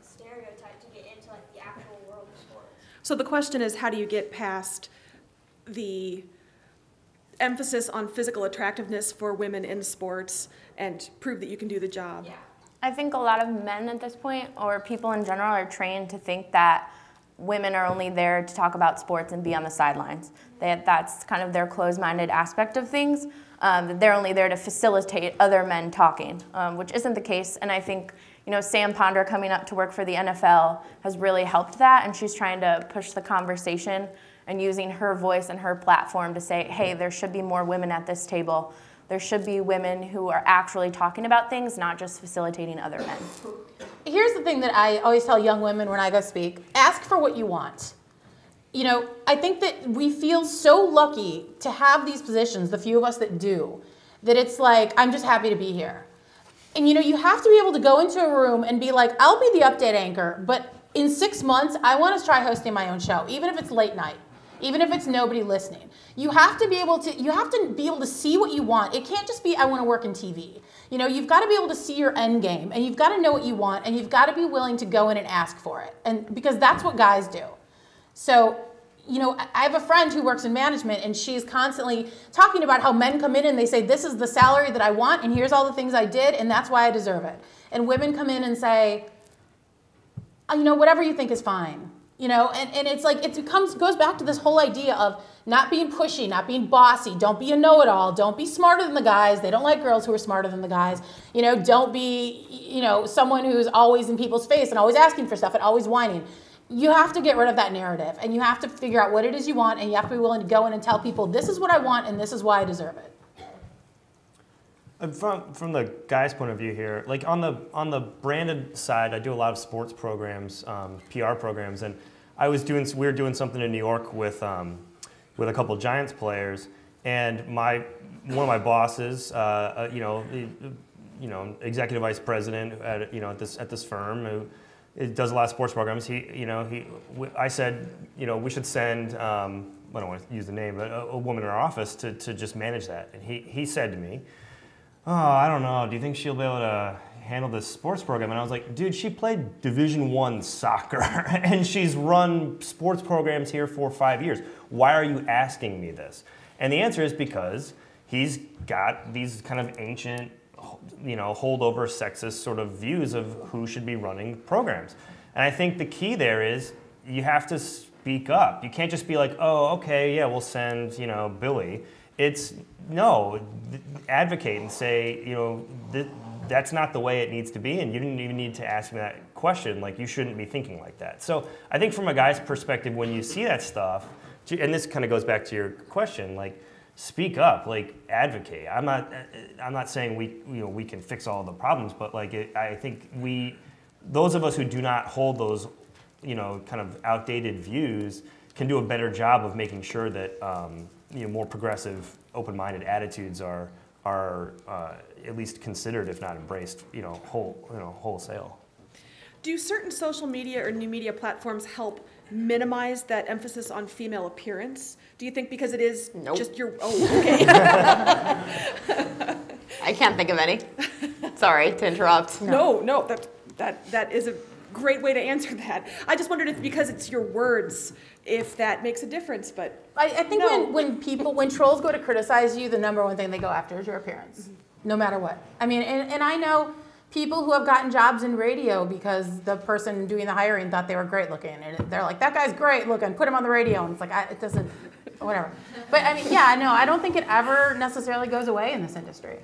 stereotype to get into, the actual world of sports? So the question is, how do you get past the emphasis on physical attractiveness for women in sports and prove that you can do the job? Yeah. I think a lot of men at this point, or people in general, are trained to think that women are only there to talk about sports and be on the sidelines. That's kind of their closed-minded aspect of things. They're only there to facilitate other men talking, which isn't the case. And I think, Sam Ponder coming up to work for the NFL has really helped that, and she's trying to push the conversation and using her voice and her platform to say, hey, there should be more women at this table. There should be women who are actually talking about things, not just facilitating other men. Here's the thing that I always tell young women when I go speak: ask for what you want. I think that we feel so lucky to have these positions, the few of us that do, that it's like, I'm just happy to be here. And you have to be able to go into a room and be like, I'll be the update anchor, but in 6 months, I want to try hosting my own show, even if it's late night, even if it's nobody listening. You have to be able to see what you want. It can't just be, I want to work in TV. You've got to be able to see your end game, and you've got to know what you want, and you've got to be willing to go in and ask for it. And because that's what guys do. So, I have a friend who works in management, and she's constantly talking about how men come in and they say, this is the salary that I want, and here's all the things I did, and that's why I deserve it. And women come in and say, whatever you think is fine. You know, and it's like goes back to this whole idea of not being pushy, not being bossy. Don't be a know-it-all. Don't be smarter than the guys. They don't like girls who are smarter than the guys. You know, don't be, you know, someone who's always in people's face and always asking for stuff and always whining. You have to get rid of that narrative, and you have to figure out what it is you want, and you have to be willing to go in and tell people, this is what I want and this is why I deserve it. From the guy's point of view here, like on the branded side, I do a lot of sports programs, PR programs, and we were doing something in New York with a couple of Giants players, and one of my bosses, executive vice president at this firm who does a lot of sports programs. I said, we should send I don't want to use the name, but a woman in our office to just manage that, and he said to me, "Oh, I don't know. Do you think she'll be able to handle this sports program?" And I was like, "Dude, she played Division I soccer, and she's run sports programs here for 5 years. Why are you asking me this?" And the answer is because he's got these kind of ancient, holdover sexist sort of views of who should be running programs. And I think the key there is you have to speak up. You can't just be like, "Oh, okay, yeah, we'll send, Billy." It's no, advocate and say, that's not the way it needs to be, and you didn't even need to ask me that question. Like, you shouldn't be thinking like that. So I think from a guy's perspective, when you see that stuff, and this kind of goes back to your question, like, speak up, like, advocate. I'm not saying we can fix all the problems, but like I think those of us who do not hold those kind of outdated views can do a better job of making sure that more progressive, open-minded attitudes are at least considered, if not embraced, wholesale. Do certain social media or new media platforms help minimize that emphasis on female appearance? Do you think because it is just your... Oh, okay. I can't think of any. Sorry to interrupt. No, that is a great way to answer that. I just wondered if because it's your words, if that makes a difference, but I think when trolls go to criticize you, the number one thing they go after is your appearance, no matter what. I mean, and I know people who have gotten jobs in radio because the person doing the hiring thought they were great looking, and they're like, "That guy's great looking, put him on the radio," and it's like, it doesn't, whatever. But I mean, yeah, no, I don't think it ever necessarily goes away in this industry.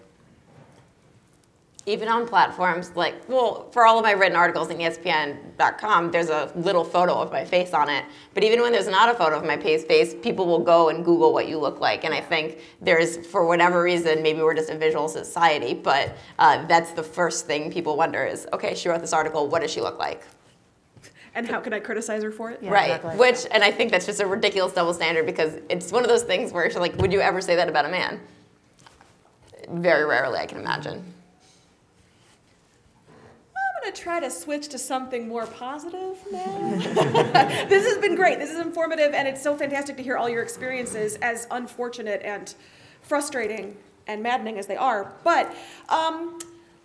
Even on platforms for all of my written articles in ESPN.com, there's a little photo of my face on it. But even when there's not a photo of my face, people will go and Google what you look like. And I think for whatever reason, maybe we're just a visual society, but that's the first thing people wonder is, okay, she wrote this article, what does she look like? And how can I criticize her for it? Yeah, right, exactly. And I think that's just a ridiculous double standard because it's one of those things where you're like, would you ever say that about a man? Very rarely, I can imagine. I'm going to try to switch to something more positive now. This has been great. This is informative, and it's so fantastic to hear all your experiences, as unfortunate and frustrating and maddening as they are. But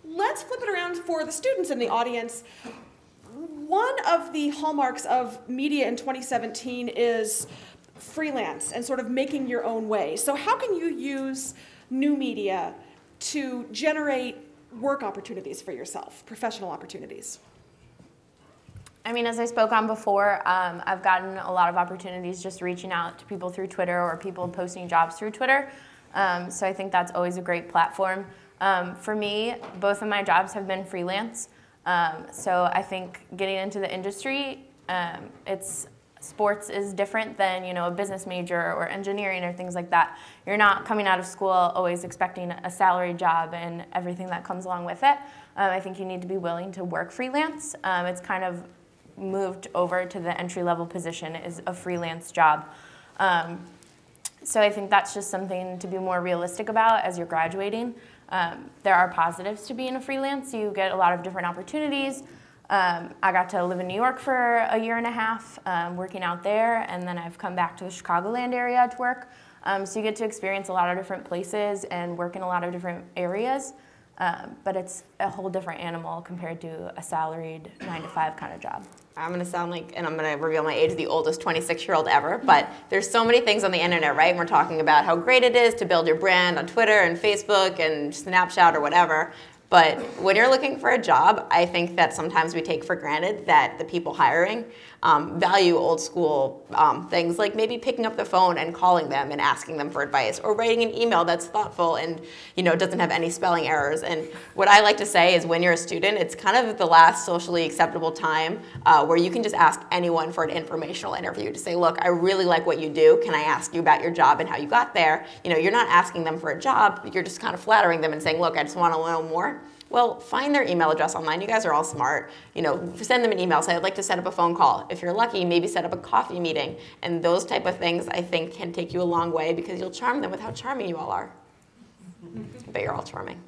let's flip it around for the students in the audience. One of the hallmarks of media in 2017 is freelance and sort of making your own way. So how can you use new media to generate work opportunities for yourself, professional opportunities? I mean, as I spoke on before, I've gotten a lot of opportunities just reaching out to people through Twitter or people posting jobs through Twitter. So I think that's always a great platform. For me, both of my jobs have been freelance. So I think getting into the industry, sports is different than a business major or engineering or things like that. You're not coming out of school always expecting a salary job and everything that comes along with it. I think you need to be willing to work freelance. It's kind of moved over to the entry-level position is a freelance job. So I think that's just something to be more realistic about as you're graduating. There are positives to being a freelance. You get a lot of different opportunities. I got to live in New York for a year and a half, working out there, and then I've come back to the Chicagoland area to work. So you get to experience a lot of different places and work in a lot of different areas, but it's a whole different animal compared to a salaried 9-to-5 kind of job. I'm going to sound like, and I'm going to reveal my age, the oldest 26-year-old ever, but there's so many things on the internet, right? And we're talking about how great it is to build your brand on Twitter and Facebook and Snapchat or whatever. But when you're looking for a job, I think that sometimes we take for granted that the people hiring value old school things like maybe picking up the phone and calling them and asking them for advice, or writing an email that's thoughtful and doesn't have any spelling errors. And what I like to say is when you're a student, it's kind of the last socially acceptable time where you can just ask anyone for an informational interview to say, look, I really like what you do. Can I ask you about your job and how you got there? You're not asking them for a job. You're just kind of flattering them and saying, look, I just want to know more. Well, find their email address online. You guys are all smart. Send them an email. Say, I'd like to set up a phone call. If you're lucky, maybe set up a coffee meeting. And those type of things, I think, can take you a long way because you'll charm them with how charming you all are. But you're all charming.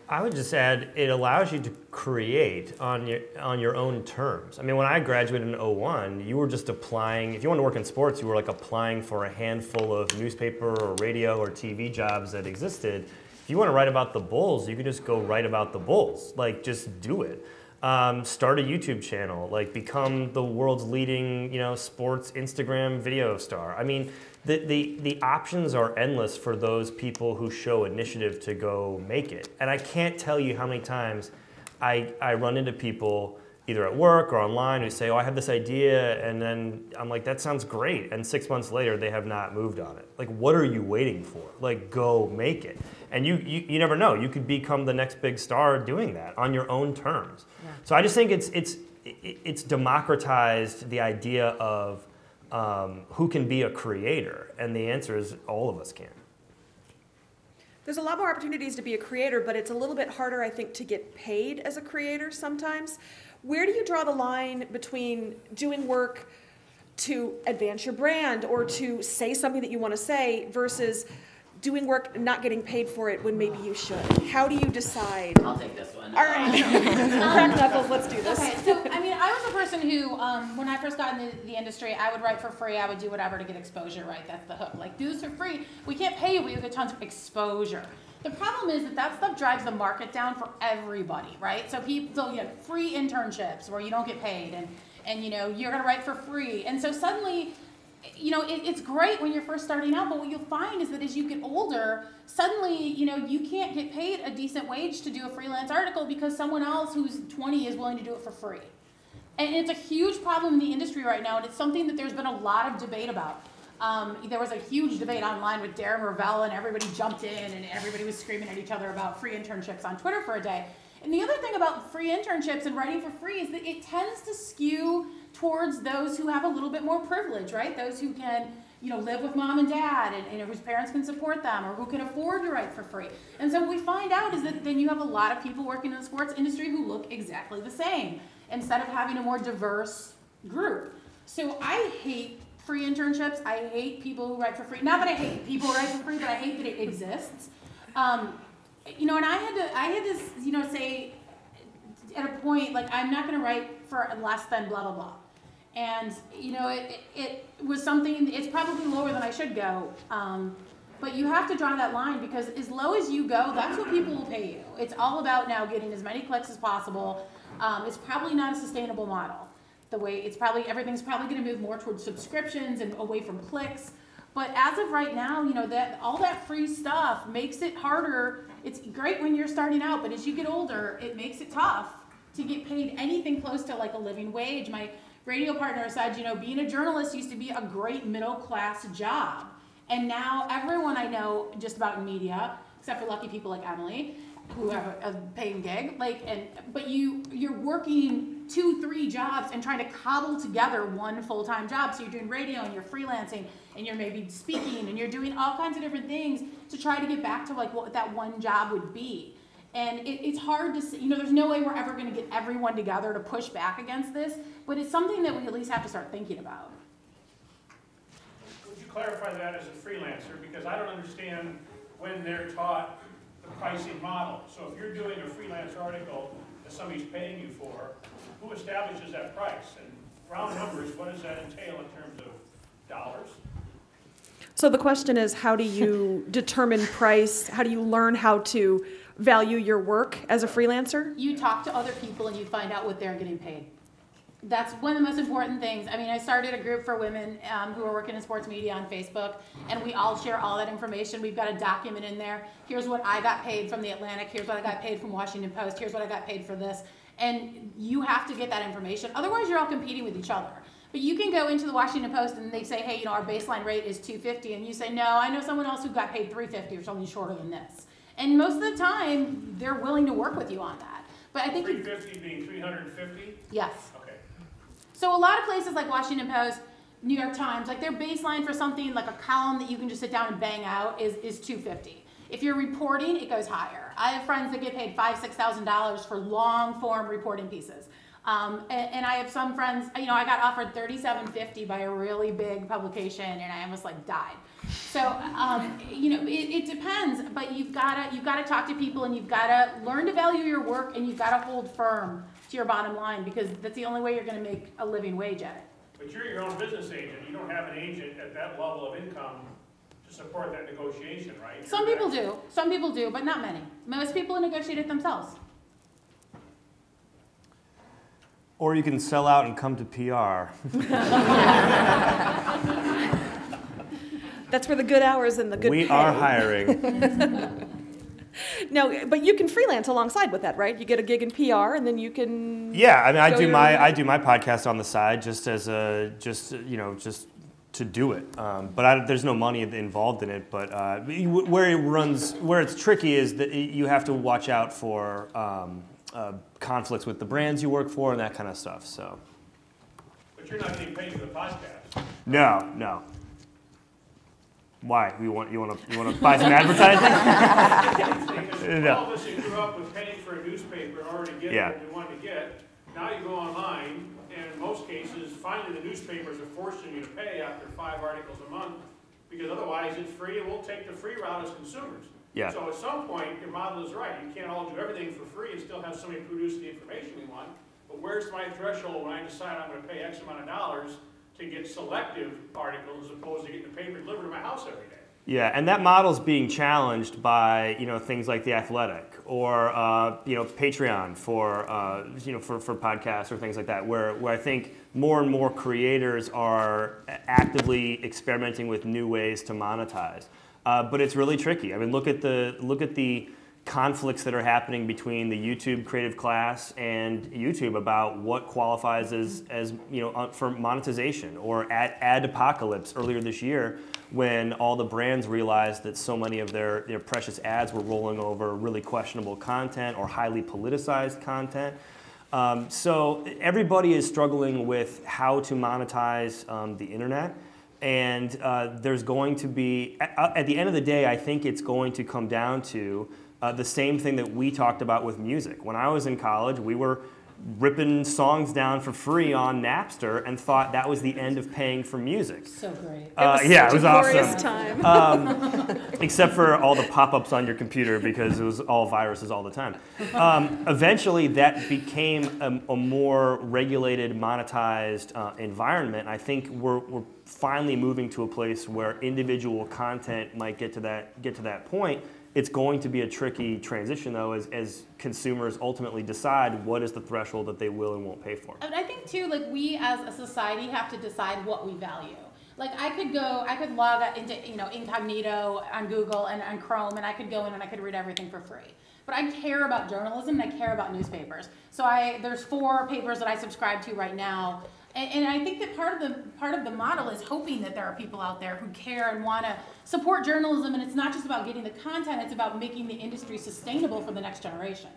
I would just add, it allows you to create on your own terms. I mean, when I graduated in 2001, you were just applying, if you wanted to work in sports, you were like applying for a handful of newspaper or radio or TV jobs that existed. If you want to write about the Bulls, you could just go write about the Bulls. Like, just do it. Start a YouTube channel. Like, become the world's leading, sports Instagram video star. I mean, the options are endless for those people who show initiative to go make it. And I can't tell you how many times I run into people either at work or online who say, oh, I have this idea, and then I'm like, that sounds great. And 6 months later, they have not moved on it. Like, what are you waiting for? Like, go make it. And you never know. You could become the next big star doing that on your own terms. Yeah. So I just think it's democratized the idea of who can be a creator, and the answer is all of us can. There's a lot more opportunities to be a creator, but it's a little bit harder, I think, to get paid as a creator sometimes. Where do you draw the line between doing work to advance your brand or to say something that you want to say versus doing work and not getting paid for it when maybe you should? How do you decide? I'll take this one. All right. Crack knuckles, let's do this. Okay, so I mean, I was a person who, when I first got into the industry, I would write for free. I would do whatever to get exposure, right? That's the hook. Like, do this for free. We can't pay you, but you get tons of exposure. The problem is that stuff drives the market down for everybody, right? So people, free internships where you don't get paid, and you're gonna write for free. And so suddenly, it's great when you're first starting out, but what you'll find is that as you get older, suddenly, you can't get paid a decent wage to do a freelance article because someone else who's 20 is willing to do it for free. And it's a huge problem in the industry right now, and it's something that there's been a lot of debate about. There was a huge debate online with Darren Rovell, and everybody jumped in, and everybody was screaming at each other about free internships on Twitter for a day. And the other thing about free internships and writing for free is that it tends to skew towards those who have a little bit more privilege, right? Those who can, live with mom and dad and whose parents can support them or who can afford to write for free. And so what we find out is that then you have a lot of people working in the sports industry who look exactly the same instead of having a more diverse group. So I hate free internships. I hate people who write for free. Not that I hate people who write for free, but I hate that it exists. And I had to, say at a point, like, I'm not going to write for less than blah, blah, blah. And, it was something, it's probably lower than I should go. But you have to draw that line because as low as you go, that's what people will pay you. It's all about now getting as many clicks as possible. It's probably not a sustainable model. Everything's probably going to move more towards subscriptions and away from clicks. But as of right now, that all that free stuff makes it harder. It's great when you're starting out, but as you get older, it makes it tough to get paid anything close to like a living wage. My radio partner said, being a journalist used to be a great middle class job. And now everyone I know just about in media, except for lucky people like Emily, who have a paying gig, but you're working 2-3 jobs and trying to cobble together one full-time job. So you're doing radio and you're freelancing and you're maybe speaking and you're doing all kinds of different things to try to get back to like what that one job would be. And it's hard to see, there's no way we're ever going to get everyone together to push back against this, but it's something that we at least have to start thinking about. Would you clarify that as a freelancer? Because I don't understand when they're taught the pricing model. So if you're doing a freelance article that somebody's paying you for, who establishes that price? And round numbers, what does that entail in terms of dollars? So the question is, how do you determine price? How do you learn how to value your work as a freelancer? You talk to other people and you find out what they're getting paid. That's one of the most important things. I mean, I started a group for women who are working in sports media on Facebook, and we all share all that information. We've got a document in there. Here's what I got paid from The Atlantic. Here's what I got paid from Washington Post. Here's what I got paid for this. And you have to get that information. Otherwise, you're all competing with each other. But you can go into the Washington Post and they say, hey, you know, our baseline rate is $250, and you say, no, I know someone else who got paid $350 or something shorter than this. And most of the time, they're willing to work with you on that. But I think $350 being $350? yes. Okay. So a lot of places like Washington Post, New York Times, like their baseline for something like a column that you can just sit down and bang out is $250. If you're reporting, it goes higher. I have friends that get paid $5,000, $6,000 for long form reporting pieces. And I have some friends, you know, I got offered $37.50 by a really big publication, and I almost like died. So, you know, it depends, but you've got to talk to people, and you've got to learn to value your work, and you've got to hold firm to your bottom line, because that's the only way you're going to make a living wage at it. But you're your own business agent. You don't have an agent at that level of income to support that negotiation, right? Some people do. Some people do, but not many. Most people negotiate it themselves. Or you can sell out and come to PR. That's where the good hours and the good We pay. are hiring. No, but you can freelance alongside with that, right? You get a gig in PR, and then you can. Yeah, I mean, go your own way. I do my podcast on the side just as just to do it. But there's no money involved in it. But where it's tricky is that you have to watch out for conflicts with the brands you work for and that kind of stuff. So. But you're not getting paid for the podcast. No. Why? You want to buy some advertising? Because No. all of us who grew up with paying for a newspaper in order to get Yeah. what we wanted to get, now you go online, and in most cases, finally the newspapers are forcing you to pay after 5 articles a month, because otherwise it's free, and we'll take the free route as consumers. Yeah. So at some point, your model is right. You can't all do everything for free and still have somebody produce the information we want. But where's my threshold when I decide I'm going to pay X amount of dollars to get selective articles as opposed to getting the paper delivered to my house every day? Yeah, and that model's being challenged by things like The Athletic or Patreon for for podcasts or things like that, where I think more and more creators are actively experimenting with new ways to monetize. But it's really tricky. I mean, look at the conflicts that are happening between the YouTube creative class and YouTube about what qualifies as for monetization, or ad apocalypse earlier this year, when all the brands realized that so many of their precious ads were rolling over really questionable content or highly politicized content. So everybody is struggling with how to monetize the internet. And there's going to be, at the end of the day, I think it's going to come down to the same thing that we talked about with music. When I was in college, we were ripping songs down for free on Napster and thought that was the end of paying for music. So great. It was glorious awesome. time. Except for all the pop-ups on your computer, because it was all viruses all the time. Eventually, that became a more regulated, monetized environment. I think we're finally moving to a place where individual content might get to that point. It's going to be a tricky transition, though, as consumers ultimately decide what is the threshold that they will and won't pay for. And I think too, like, we as a society have to decide what we value. Like, I could log into incognito on Google and on Chrome, and I could go in and I could read everything for free. But I care about journalism and I care about newspapers. So there's 4 papers that I subscribe to right now. And I think that part of the model is hoping that there are people out there who care and want to support journalism, and it's not just about getting the content, it's about making the industry sustainable for the next generation.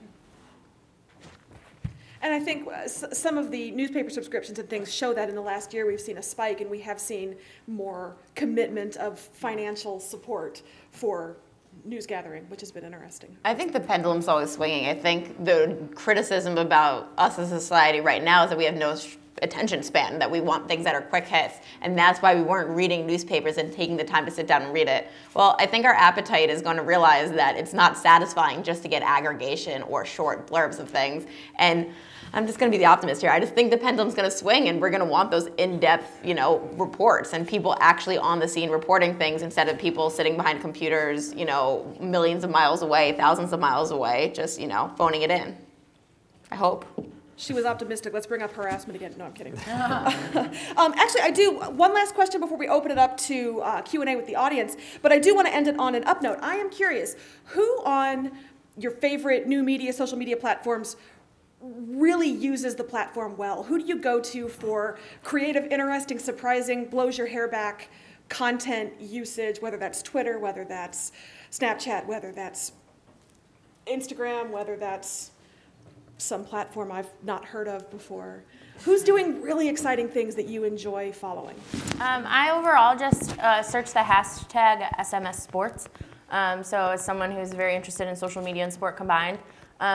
And I think some of the newspaper subscriptions and things show that in the last year we've seen a spike, and we have seen more commitment of financial support for news gathering, which has been interesting. I think the pendulum's always swinging. I think the criticism about us as a society right now is that we have no attention span, that we want things that are quick hits, and that's why we weren't reading newspapers and taking the time to sit down and read it. Well, I think our appetite is going to realize that it's not satisfying just to get aggregation or short blurbs of things. And I'm just going to be the optimist here. I just think the pendulum's going to swing, and we're going to want those in-depth, reports and people actually on the scene reporting things instead of people sitting behind computers, millions of miles away, thousands of miles away, just, phoning it in. I hope. She was optimistic. Let's bring up harassment again. No, I'm kidding. Actually, I do one last question before we open it up to Q&A with the audience, but I do want to end it on an up note. I am curious, who on your favorite new media, social media platforms really uses the platform well? Who do you go to for creative, interesting, surprising, blows your hair back content usage, whether that's Twitter, whether that's Snapchat, whether that's Instagram, whether that's some platform I've not heard of before? Who's doing really exciting things that you enjoy following? I overall just search the hashtag SMS Sports. So as someone who's very interested in social media and sport combined,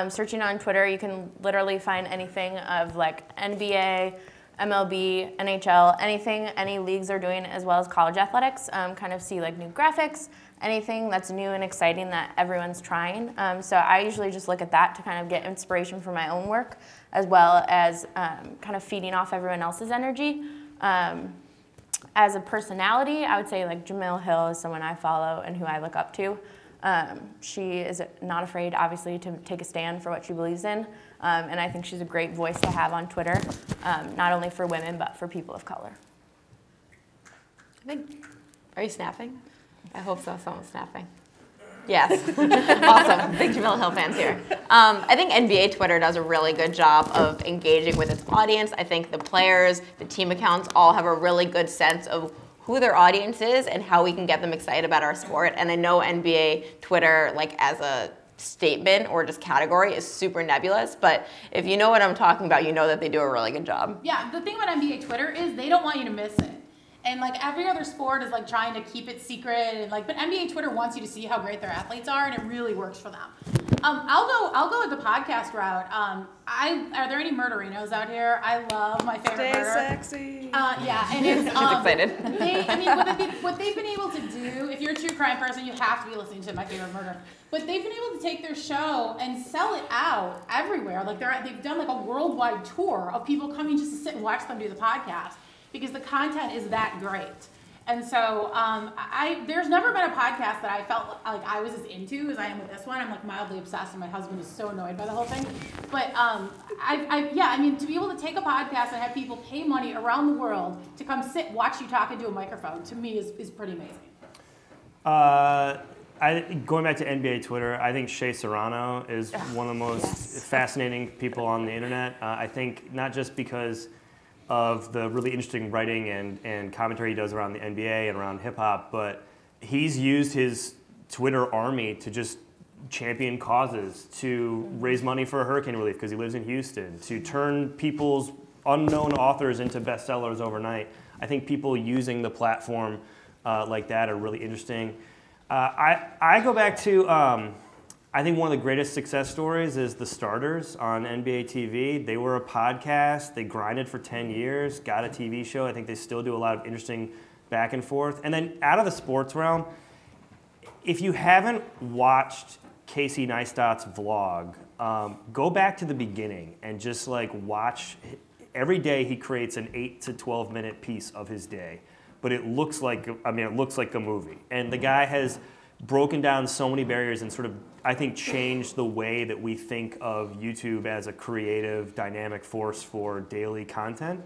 searching on Twitter, you can literally find anything of like NBA, MLB, NHL, anything any leagues are doing, as well as college athletics. Kind of see like new graphics, anything that's new and exciting that everyone's trying. So I usually just look at that to kind of get inspiration for my own work, as well as kind of feeding off everyone else's energy. As a personality, I would say like Jemele Hill is someone I follow and who I look up to. She is not afraid, obviously, to take a stand for what she believes in. And I think she's a great voice to have on Twitter, not only for women, but for people of color. Are you snapping? I hope so. Someone's snapping. Yes. Awesome. Big Jemele Hill fans here. I think NBA Twitter does a really good job of engaging with its audience. I think the players, the team accounts all have a really good sense of who their audience is and how we can get them excited about our sport. And I know NBA Twitter, like as a statement or just category, is super nebulous. But if you know what I'm talking about, you know that they do a really good job. Yeah, the thing about NBA Twitter is they don't want you to miss it. And like every other sport is like trying to keep it secret, and like, but NBA Twitter wants you to see how great their athletes are, and it really works for them. I'll go with the podcast route. Are there any murderinos out here? I love my favorite Stay murder. sexy. Yeah, and it's She's excited. What they've been able to do, if you're a true crime person, you have to be listening to My Favorite Murder. But they've been able to take their show and sell it out everywhere. Like they've done like a worldwide tour of people coming just to sit and watch them do the podcast, because the content is that great. And so there's never been a podcast that I felt like I was as into as I am with this one. I'm like mildly obsessed, and my husband is so annoyed by the whole thing. But to be able to take a podcast and have people pay money around the world to come sit, watch you talk into a microphone, to me is pretty amazing. Going back to NBA Twitter, I think Shea Serrano is one of the most fascinating people on the internet. I think not just because of the really interesting writing and commentary he does around the NBA and around hip hop, but he's used his Twitter army to just champion causes, to raise money for hurricane relief because he lives in Houston, to turn people's unknown authors into bestsellers overnight. I think people using the platform like that are really interesting. I go back to, I think one of the greatest success stories is The Starters on NBA TV. They were a podcast, they grinded for 10 years, got a TV show. I think they still do a lot of interesting back and forth. And then out of the sports realm, if you haven't watched Casey Neistat's vlog, go back to the beginning and just like watch. Every day he creates an 8 to 12 minute piece of his day, but it looks like, it looks like a movie. And the guy has broken down so many barriers and sort of, I think, changed the way that we think of YouTube as a creative, dynamic force for daily content.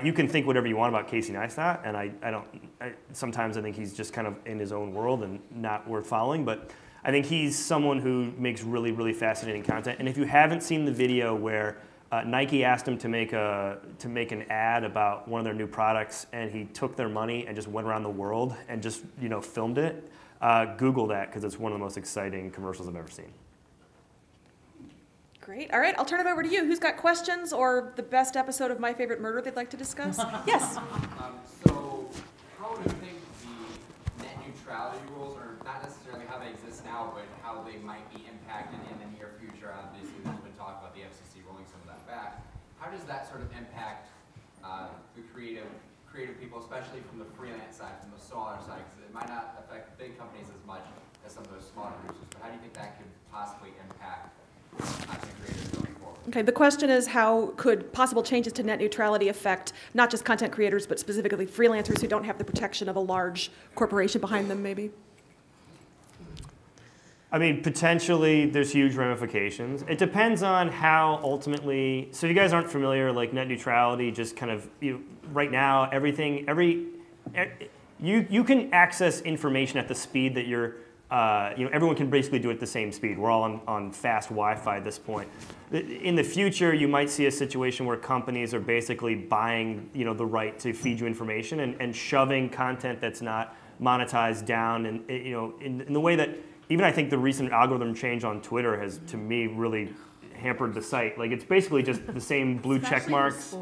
You can think whatever you want about Casey Neistat, and sometimes I think he's just kind of in his own world and not worth following, but I think he's someone who makes really, really fascinating content. And if you haven't seen the video where Nike asked him to make an ad about one of their new products, and he took their money and just went around the world and just filmed it, Google that, because it's one of the most exciting commercials I've ever seen. Great. All right, I'll turn it over to you. Who's got questions or the best episode of My Favorite Murder they'd like to discuss? Yes. So how do you think the net neutrality rules, or not necessarily how they exist now, but how they might be impacted in the near future? Obviously, there's been talk about the FCC rolling some of that back. How does that sort of impact the creative people, especially from the freelance side, from the smaller side? Because it might not affect big companies as much as some of those smaller producers, but how do you think that could possibly impact content creators going forward? Okay, the question is, how could possible changes to net neutrality affect not just content creators, but specifically freelancers who don't have the protection of a large corporation behind them, maybe? I mean, potentially there's huge ramifications. It depends on how ultimately, so if you guys aren't familiar, like net neutrality, just kind of, right now, you can access information at the speed that everyone can basically do it at the same speed. We're all on fast Wi-Fi at this point. In the future, you might see a situation where companies are basically buying, the right to feed you information and shoving content that's not monetized down, and in the way that even I think the recent algorithm change on Twitter has, to me, really hampered the site. Like, it's basically just the same blue check marks.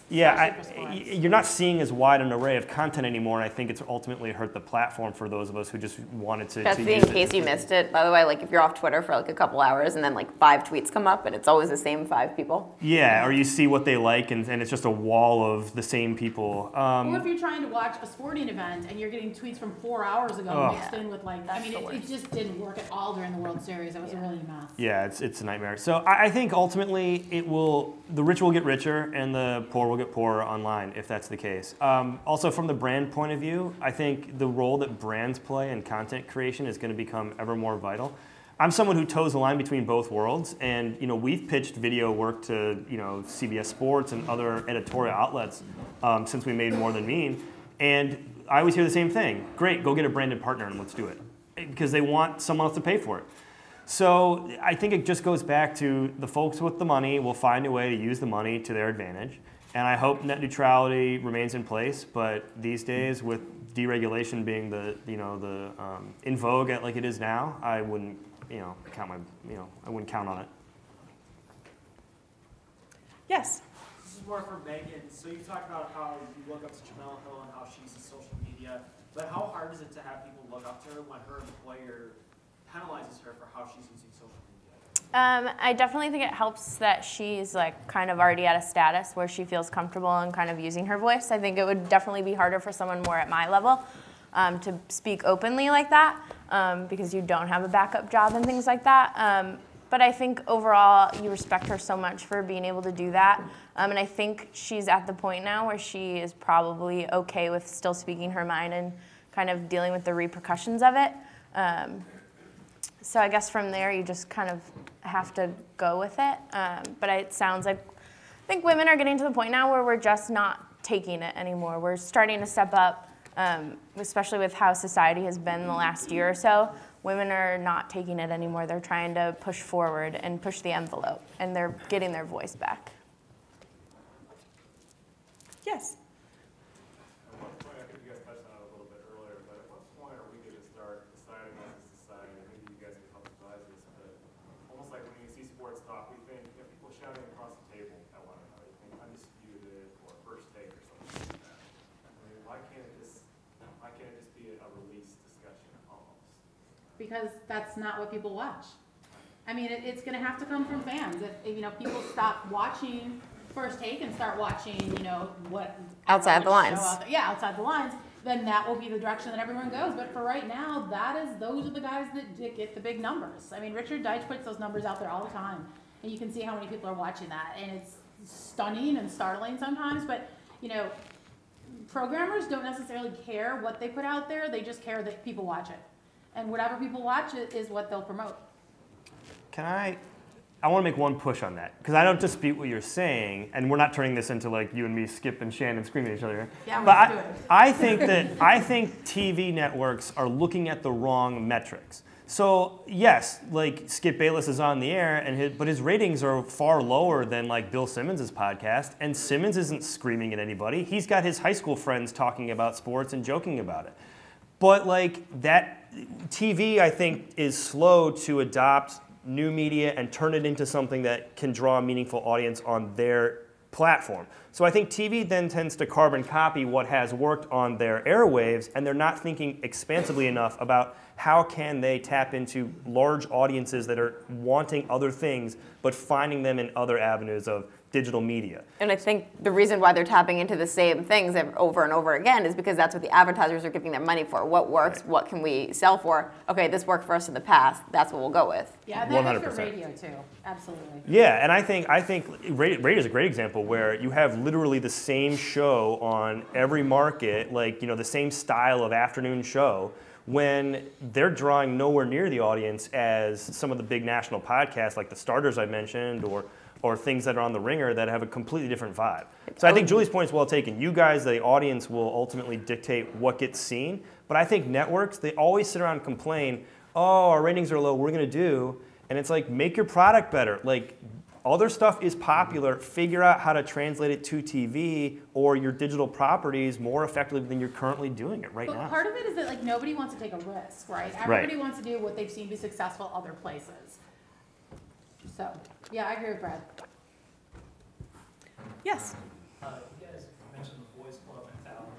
Yeah, you're not seeing as wide an array of content anymore, and I think it's ultimately hurt the platform for those of us who just wanted to Betsy, use in case you missed it, by the way, like if you're off Twitter for like a couple hours and then like 5 tweets come up and it's always the same 5 people. Yeah, or you see what they like and it's just a wall of the same people. Or if you're trying to watch a sporting event and you're getting tweets from 4 hours ago mixed in with it just didn't work at all during the World Series. It was really a mess. Yeah, it's a nightmare. So I think ultimately the rich will get richer and the poor will get poorer online, if that's the case. Also, from the brand point of view, I think the role that brands play in content creation is going to become ever more vital. I'm someone who toes the line between both worlds, and we've pitched video work to CBS Sports and other editorial outlets since we made More Than Mean, and I always hear the same thing: great, go get a branded partner and let's do it, because they want someone else to pay for it. So I think it just goes back to the folks with the money will find a way to use the money to their advantage. And I hope net neutrality remains in place, but these days, with deregulation being in vogue like it is now, I wouldn't I wouldn't count on it. Yes. This is more for Megan. So you talked about how you look up to Jamel Hill and how she uses social media, but how hard is it to have people look up to her when her employer penalizes her for how she's using social media? I definitely think it helps that she's like kind of already at a status where she feels comfortable and kind of using her voice. I think it would definitely be harder for someone more at my level to speak openly like that because you don't have a backup job and things like that. But I think overall you respect her so much for being able to do that. And I think she's at the point now where she is probably okay with still speaking her mind and kind of dealing with the repercussions of it. So I guess from there you just kind of have to go with it. But it sounds like I think women are getting to the point now where we're just not taking it anymore. We're starting to step up, especially with how society has been the last year or so. Women are not taking it anymore. They're trying to push forward and push the envelope, and they're getting their voice back. Yes. Because that's not what people watch. I mean, it's going to have to come from fans. If people stop watching First Take and start watching, what Outside the lines. Outside the lines, then that will be the direction that everyone goes. But for right now, those are the guys that get the big numbers. I mean, Richard Deitsch puts those numbers out there all the time, and you can see how many people are watching that, and it's stunning and startling sometimes. But programmers don't necessarily care what they put out there; they just care that people watch it. And whatever people watch it is what they'll promote. I want to make one push on that, because I don't dispute what you're saying, and we're not turning this into like you and me, Skip and Shannon screaming at each other. Yeah, but let's do it. I think TV networks are looking at the wrong metrics. So yes, like Skip Bayless is on the air, but his ratings are far lower than like Bill Simmons' podcast, and Simmons isn't screaming at anybody. He's got his high school friends talking about sports and joking about it. But like that, TV, I think, is slow to adopt new media and turn it into something that can draw a meaningful audience on their platform. So I think TV then tends to carbon copy what has worked on their airwaves, and they're not thinking expansively enough about how can they tap into large audiences that are wanting other things, but finding them in other avenues of digital media. And I think the reason why they're tapping into the same things over and over again is because that's what the advertisers are giving their money for. What works? Right. What can we sell for? Okay, this worked for us in the past. That's what we'll go with. Yeah, and that goes for radio too. Absolutely. Yeah, and I think radio is a great example where you have literally the same show on every market, like the same style of afternoon show, when they're drawing nowhere near the audience as some of the big national podcasts like the Starters I mentioned or things that are on The Ringer that have a completely different vibe. So I think Julie's point is well taken. You guys, the audience, will ultimately dictate what gets seen. But I think networks, they always sit around and complain, oh, our ratings are low, what are we going to do? And it's like, make your product better. Like, other stuff is popular. Figure out how to translate it to TV or your digital properties more effectively than you're currently doing it right now. But part of it is that like nobody wants to take a risk, right? Everybody wants to do what they've seen be successful other places. So, yeah, I agree with Brad. Yes. You guys mentioned the boys club mentality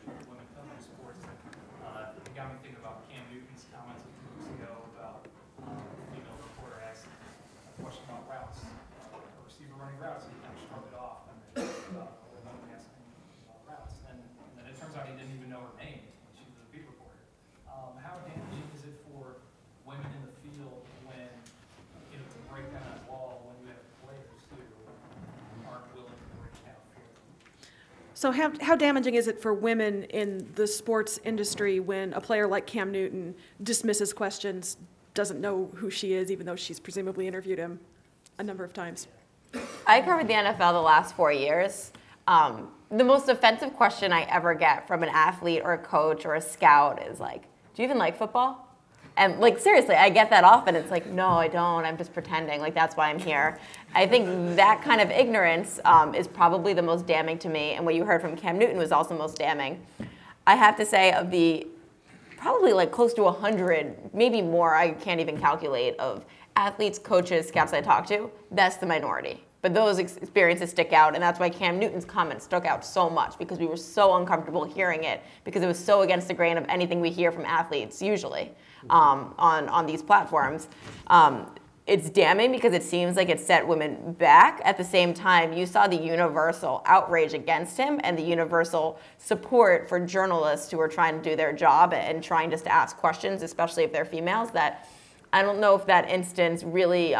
and women coming to sports. It got me thinking about Cam Newton's comments a few weeks ago about a female reporter asked a question about routes, a receiver running routes, and he kind of shrugged it off and then about a woman asking about routes. And then it turns out he didn't even know her name when she was a beat reporter. How damaging is it for women in the field when, to break down that wall when you have players who aren't willing to break down fear? So how damaging is it for women in the sports industry when a player like Cam Newton dismisses questions, doesn't know who she is, even though she's presumably interviewed him a number of times? I covered the NFL the last 4 years. The most offensive question I ever get from an athlete or a coach or a scout is like, do you even like football? And like, seriously, I get that often. It's like, no, I don't. I'm just pretending. Like, that's why I'm here. I think that kind of ignorance is probably the most damning to me. And what you heard from Cam Newton was also most damning. I have to say, of the probably like close to 100, maybe more, I can't even calculate, of athletes, coaches, scouts I talk to, that's the minority. But those experiences stick out, and that's why Cam Newton's comments stuck out so much, because we were so uncomfortable hearing it, because it was so against the grain of anything we hear from athletes, usually, on these platforms. It's damning because it seems like it set women back. At the same time, you saw the universal outrage against him and the universal support for journalists who are trying to do their job and trying just to ask questions, especially if they're females, that I don't know if that instance really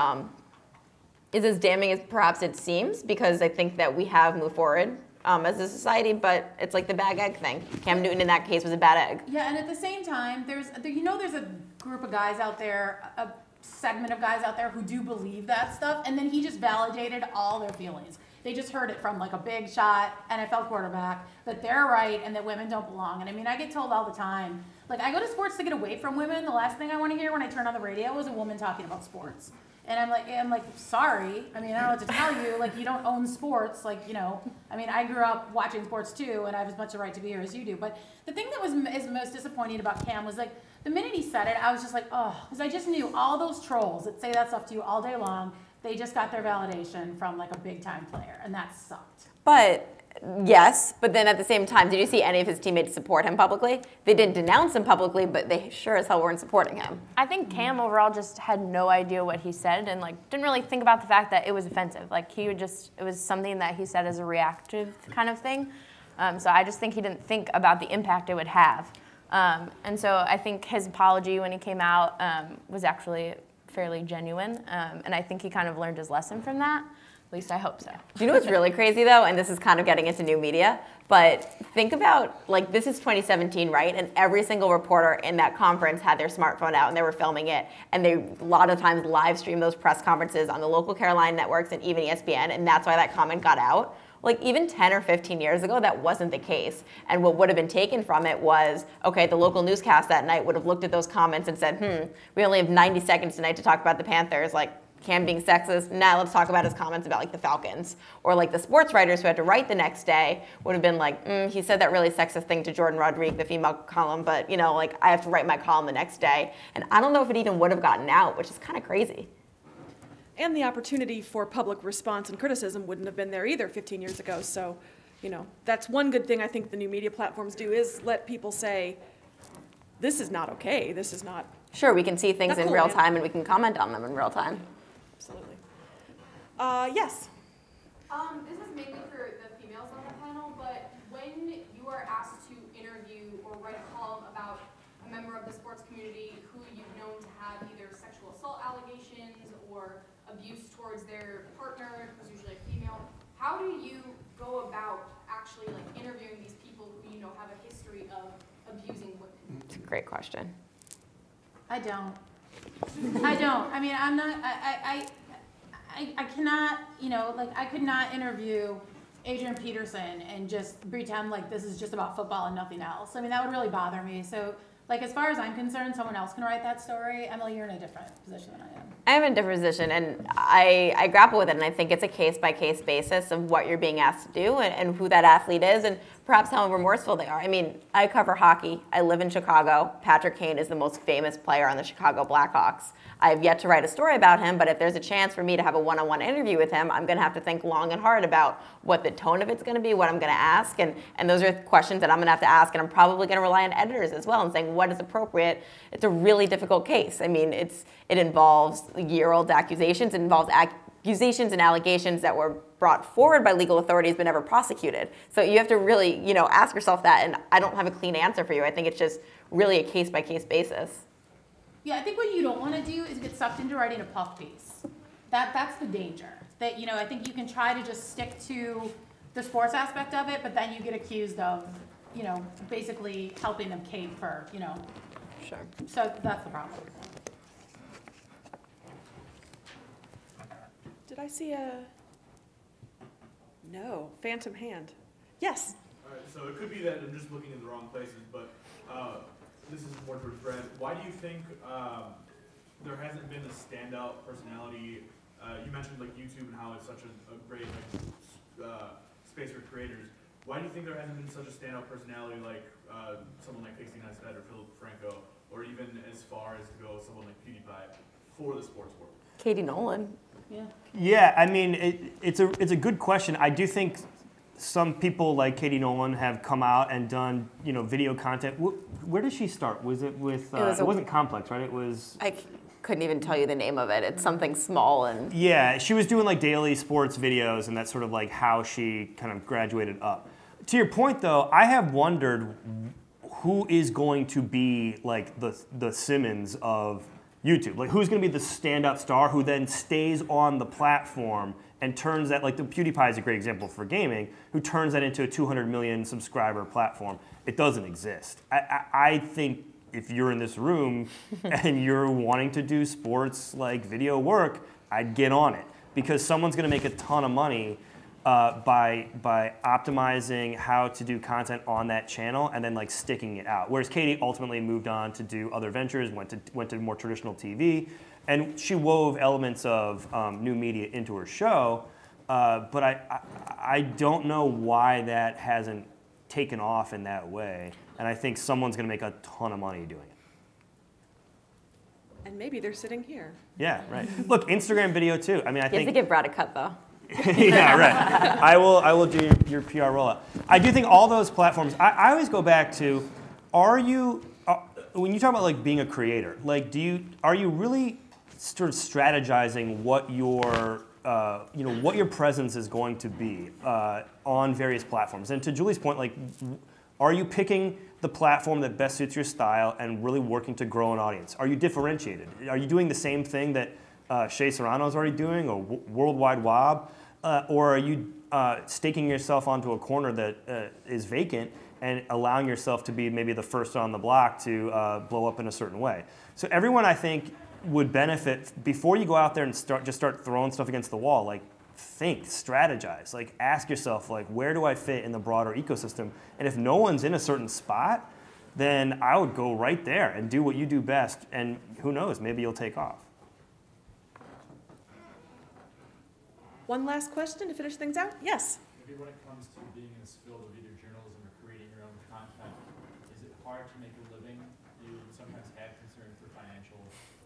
is as damning as perhaps it seems, because I think that we have moved forward as a society, but it's like the bag egg thing. Cam Newton in that case was a bad egg. Yeah, and at the same time, there's a group of guys out there, a segment of guys out there who do believe that stuff, and then he just validated all their feelings. They just heard it from like a big shot NFL quarterback that they're right and that women don't belong. And I mean, I get told all the time, like I go to sports to get away from women. The last thing I want to hear when I turn on the radio is a woman talking about sports. And I'm like, sorry. I mean, I don't know what to tell you. Like, you don't own sports. Like, I mean, I grew up watching sports too, and I have as much a right to be here as you do. But the thing that is most disappointing about Cam was like, the minute he said it, I was just like, oh, because I just knew all those trolls that say that stuff to you all day long, they just got their validation from like a big time player, and that sucked. But yes, but then at the same time, did you see any of his teammates support him publicly? They didn't denounce him publicly, but they sure as hell weren't supporting him. I think Cam overall just had no idea what he said and like didn't really think about the fact that it was offensive. Like it was something that he said as a reactive kind of thing. So I just think he didn't think about the impact it would have. And so I think his apology when he came out was actually fairly genuine. And I think he kind of learned his lesson from that. At least I hope so. Do you know what's really crazy though? And this is kind of getting into new media, but think about, like, this is 2017, right? And every single reporter in that conference had their smartphone out and they were filming it. And they a lot of times live stream those press conferences on the local Carolina networks and even ESPN. And that's why that comment got out. Like even 10 or 15 years ago, that wasn't the case. And what would have been taken from it was, okay, the local newscast that night would have looked at those comments and said, we only have 90 seconds tonight to talk about the Panthers. Like, Cam being sexist, now let's talk about his comments about like the Falcons. Or like the sports writers who had to write the next day would have been like, he said that really sexist thing to Jordan Rodriguez, the female column, but like I have to write my column the next day. And I don't know if it even would have gotten out, which is kind of crazy. And the opportunity for public response and criticism wouldn't have been there either 15 years ago. So, that's one good thing I think the new media platforms do is let people say, this is not okay, this is not. Sure, we can see things Not in cool, real man. time and we can comment on them in real time. Absolutely. Yes. This is mainly for the females on the panel, but when you are asked to interview or write a column about a member of the sports community who you've known to have either sexual assault allegations or abuse towards their partner, who's usually a female, how do you go about actually like interviewing these people who have a history of abusing women? Great question. I don't. I mean, I'm not, I cannot, you know, like, I could not interview Adrian Peterson and just pretend like this is just about football and nothing else. I mean, that would really bother me. So, like, as far as I'm concerned, someone else can write that story. Emily, you're in a different position than I am. I'm in a different position, and I grapple with it, and I think it's a case-by-case basis of what you're being asked to do and who that athlete is, and perhaps how remorseful they are. I mean, I cover hockey. I live in Chicago. Patrick Kane is the most famous player on the Chicago Blackhawks. I have yet to write a story about him, but if there's a chance for me to have a one-on-one interview with him, I'm going to have to think long and hard about what the tone of it's going to be, what I'm going to ask, and those are questions that I'm going to have to ask, and I'm probably going to rely on editors as well and saying what is appropriate. It's a really difficult case. I mean, it involves year-old accusations. It involves accusations and allegations that were brought forward by legal authorities but never prosecuted. So you have to really, you know, ask yourself that, and I don't have a clean answer for you. I think it's just really a case-by-case basis. Yeah, I think what you don't want to do is get sucked into writing a puff piece. That's the danger. That, you know, I think you can try to just stick to the sports aspect of it, but then you get accused of, you know, basically helping them cape for, you know. Sure. So that's the problem. Did I see a, no, phantom hand? Yes. All right, so it could be that I'm just looking in the wrong places, but this is more towards Brad. Why do you think there hasn't been a standout personality? You mentioned like YouTube and how it's such a great space for creators. Why do you think there hasn't been such a standout personality like someone like Casey Neistat or Philip Franco, or even as far as to go someone like PewDiePie for the sports world? Katie Nolan. Yeah. Yeah, I mean, it's a good question. I do think some people like Katie Nolan have come out and done, you know, video content. Where did she start? Was it with? It wasn't Complex, right? It was. I couldn't even tell you the name of it. It's something small and. Yeah, she was doing like daily sports videos, and that's sort of like how she kind of graduated up. To your point, though, I have wondered who is going to be like the Simmons of YouTube. Like, who's going to be the standout star who then stays on the platform and turns that, like the PewDiePie is a great example for gaming, who turns that into a 200 million subscriber platform. It doesn't exist. I think if you're in this room and you're wanting to do sports like video work, I'd get on it, because someone's going to make a ton of money by optimizing how to do content on that channel and then like sticking it out. Whereas Katie ultimately moved on to do other ventures, went to more traditional TV, and she wove elements of new media into her show. But I don't know why that hasn't taken off in that way. And I think someone's going to make a ton of money doing it. And maybe they're sitting here. Yeah, right. Look, Instagram video too. I mean, I think. You have to give Brad a cut though. Yeah, right. I will do your PR rollout. I do think all those platforms. I always go back to, when you talk about like being a creator, like are you really sort of strategizing what your what your presence is going to be on various platforms? And to Julie's point, like, are you picking the platform that best suits your style and really working to grow an audience? Are you differentiated? Are you doing the same thing that Shea Serrano's already doing, or Worldwide Wob? Or are you staking yourself onto a corner that is vacant and allowing yourself to be maybe the first on the block to blow up in a certain way? So everyone, I think, would benefit before you go out there and start throwing stuff against the wall. Like, think, strategize. Like, ask yourself, like, where do I fit in the broader ecosystem? And if no one's in a certain spot, then I would go right there and do what you do best. And who knows, maybe you'll take off. One last question to finish things out? Yes. Maybe when it comes to being in this field of either journalism or creating your own content, is it hard to make a living? You sometimes have concerns for financial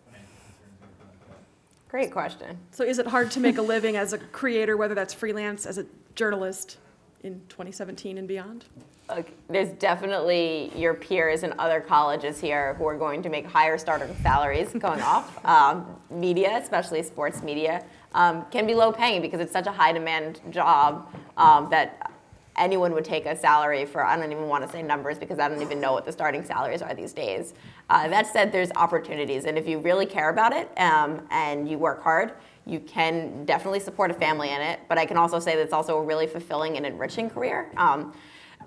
concerns or anything like that. Great question. So is it hard to make a living as a creator, whether that's freelance, as a journalist in 2017 and beyond? Look, there's definitely your peers in other colleges here who are going to make higher starting salaries going off. Media, especially sports media, can be low paying because it's such a high demand job that anyone would take a salary for. I don't even want to say numbers because I don't even know what the starting salaries are these days. That said, there's opportunities, and if you really care about it and you work hard, you can definitely support a family in it. But I can also say that it's also a really fulfilling and enriching career.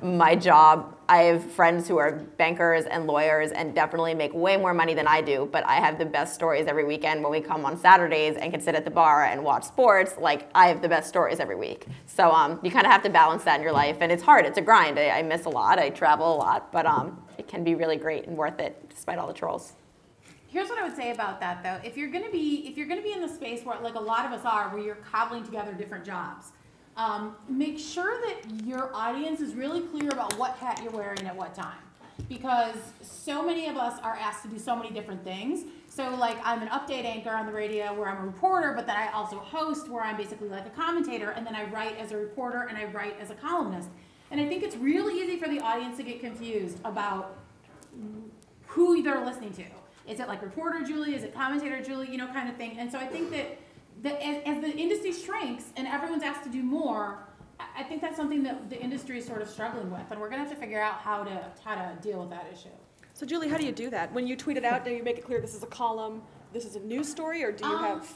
my job. I have friends who are bankers and lawyers and definitely make way more money than I do, but I have the best stories every weekend when we come on Saturdays and can sit at the bar and watch sports. Like, I have the best stories every week. So you kind of have to balance that in your life, and it's hard. It's a grind. I miss a lot. I travel a lot, but it can be really great and worth it despite all the trolls. Here's what I would say about that, though. If you're gonna be in the space where, like a lot of us are, where you're cobbling together different jobs, make sure that your audience is really clear about what hat you're wearing at what time, because so many of us are asked to do so many different things. So, like, I'm an update anchor on the radio where I'm a reporter, but then I also host where I'm basically like a commentator, and then I write as a reporter and I write as a columnist. And I think it's really easy for the audience to get confused about who they're listening to. Is it like reporter Julie? Is it commentator Julie? You know, kind of thing. And so I think that as the industry shrinks and everyone's asked to do more, I think that's something that the industry is sort of struggling with, and we're going to have to figure out how to deal with that issue. So Julie, how do you do that? When you tweet it out, do you make it clear this is a column, this is a news story, or do you have...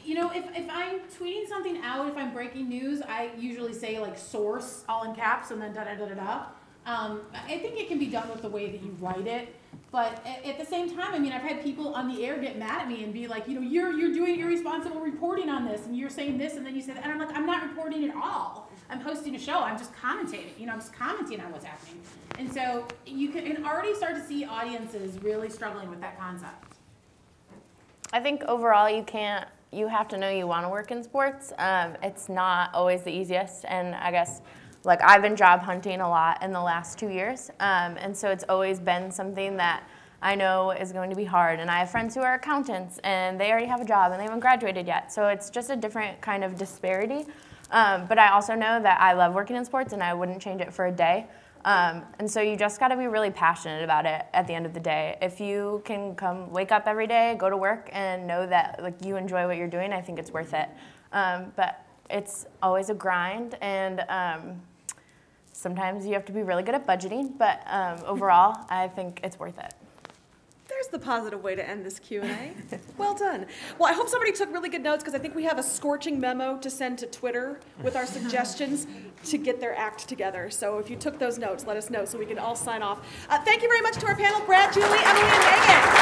You know, if I'm tweeting something out, if I'm breaking news, I usually say like source, all in caps, and then da-da-da-da-da. I think it can be done with the way that you write it. But at the same time, I mean, I've had people on the air get mad at me and be like, you know, you're doing irresponsible reporting on this, and you're saying this, and then you say that. And I'm like, I'm not reporting at all. I'm hosting a show. I'm just commentating. You know, I'm just commenting on what's happening. And so you can already start to see audiences really struggling with that concept. I think overall you have to know you want to work in sports. It's not always the easiest, and I guess like I've been job hunting a lot in the last 2 years, and so it's always been something that I know is going to be hard. And I have friends who are accountants, and they already have a job, and they haven't graduated yet. So it's just a different kind of disparity. But I also know that I love working in sports, and I wouldn't change it for a day. And so you just got to be really passionate about it at the end of the day. If you can wake up every day, go to work, and know that like you enjoy what you're doing, I think it's worth it. But it's always a grind, and sometimes you have to be really good at budgeting, but overall, I think it's worth it. There's the positive way to end this Q&A. Well done. Well, I hope somebody took really good notes, because I think we have a scorching memo to send to Twitter with our suggestions to get their act together. So if you took those notes, let us know so we can all sign off. Thank you very much to our panel, Brad, Julie, Emily, and Megan.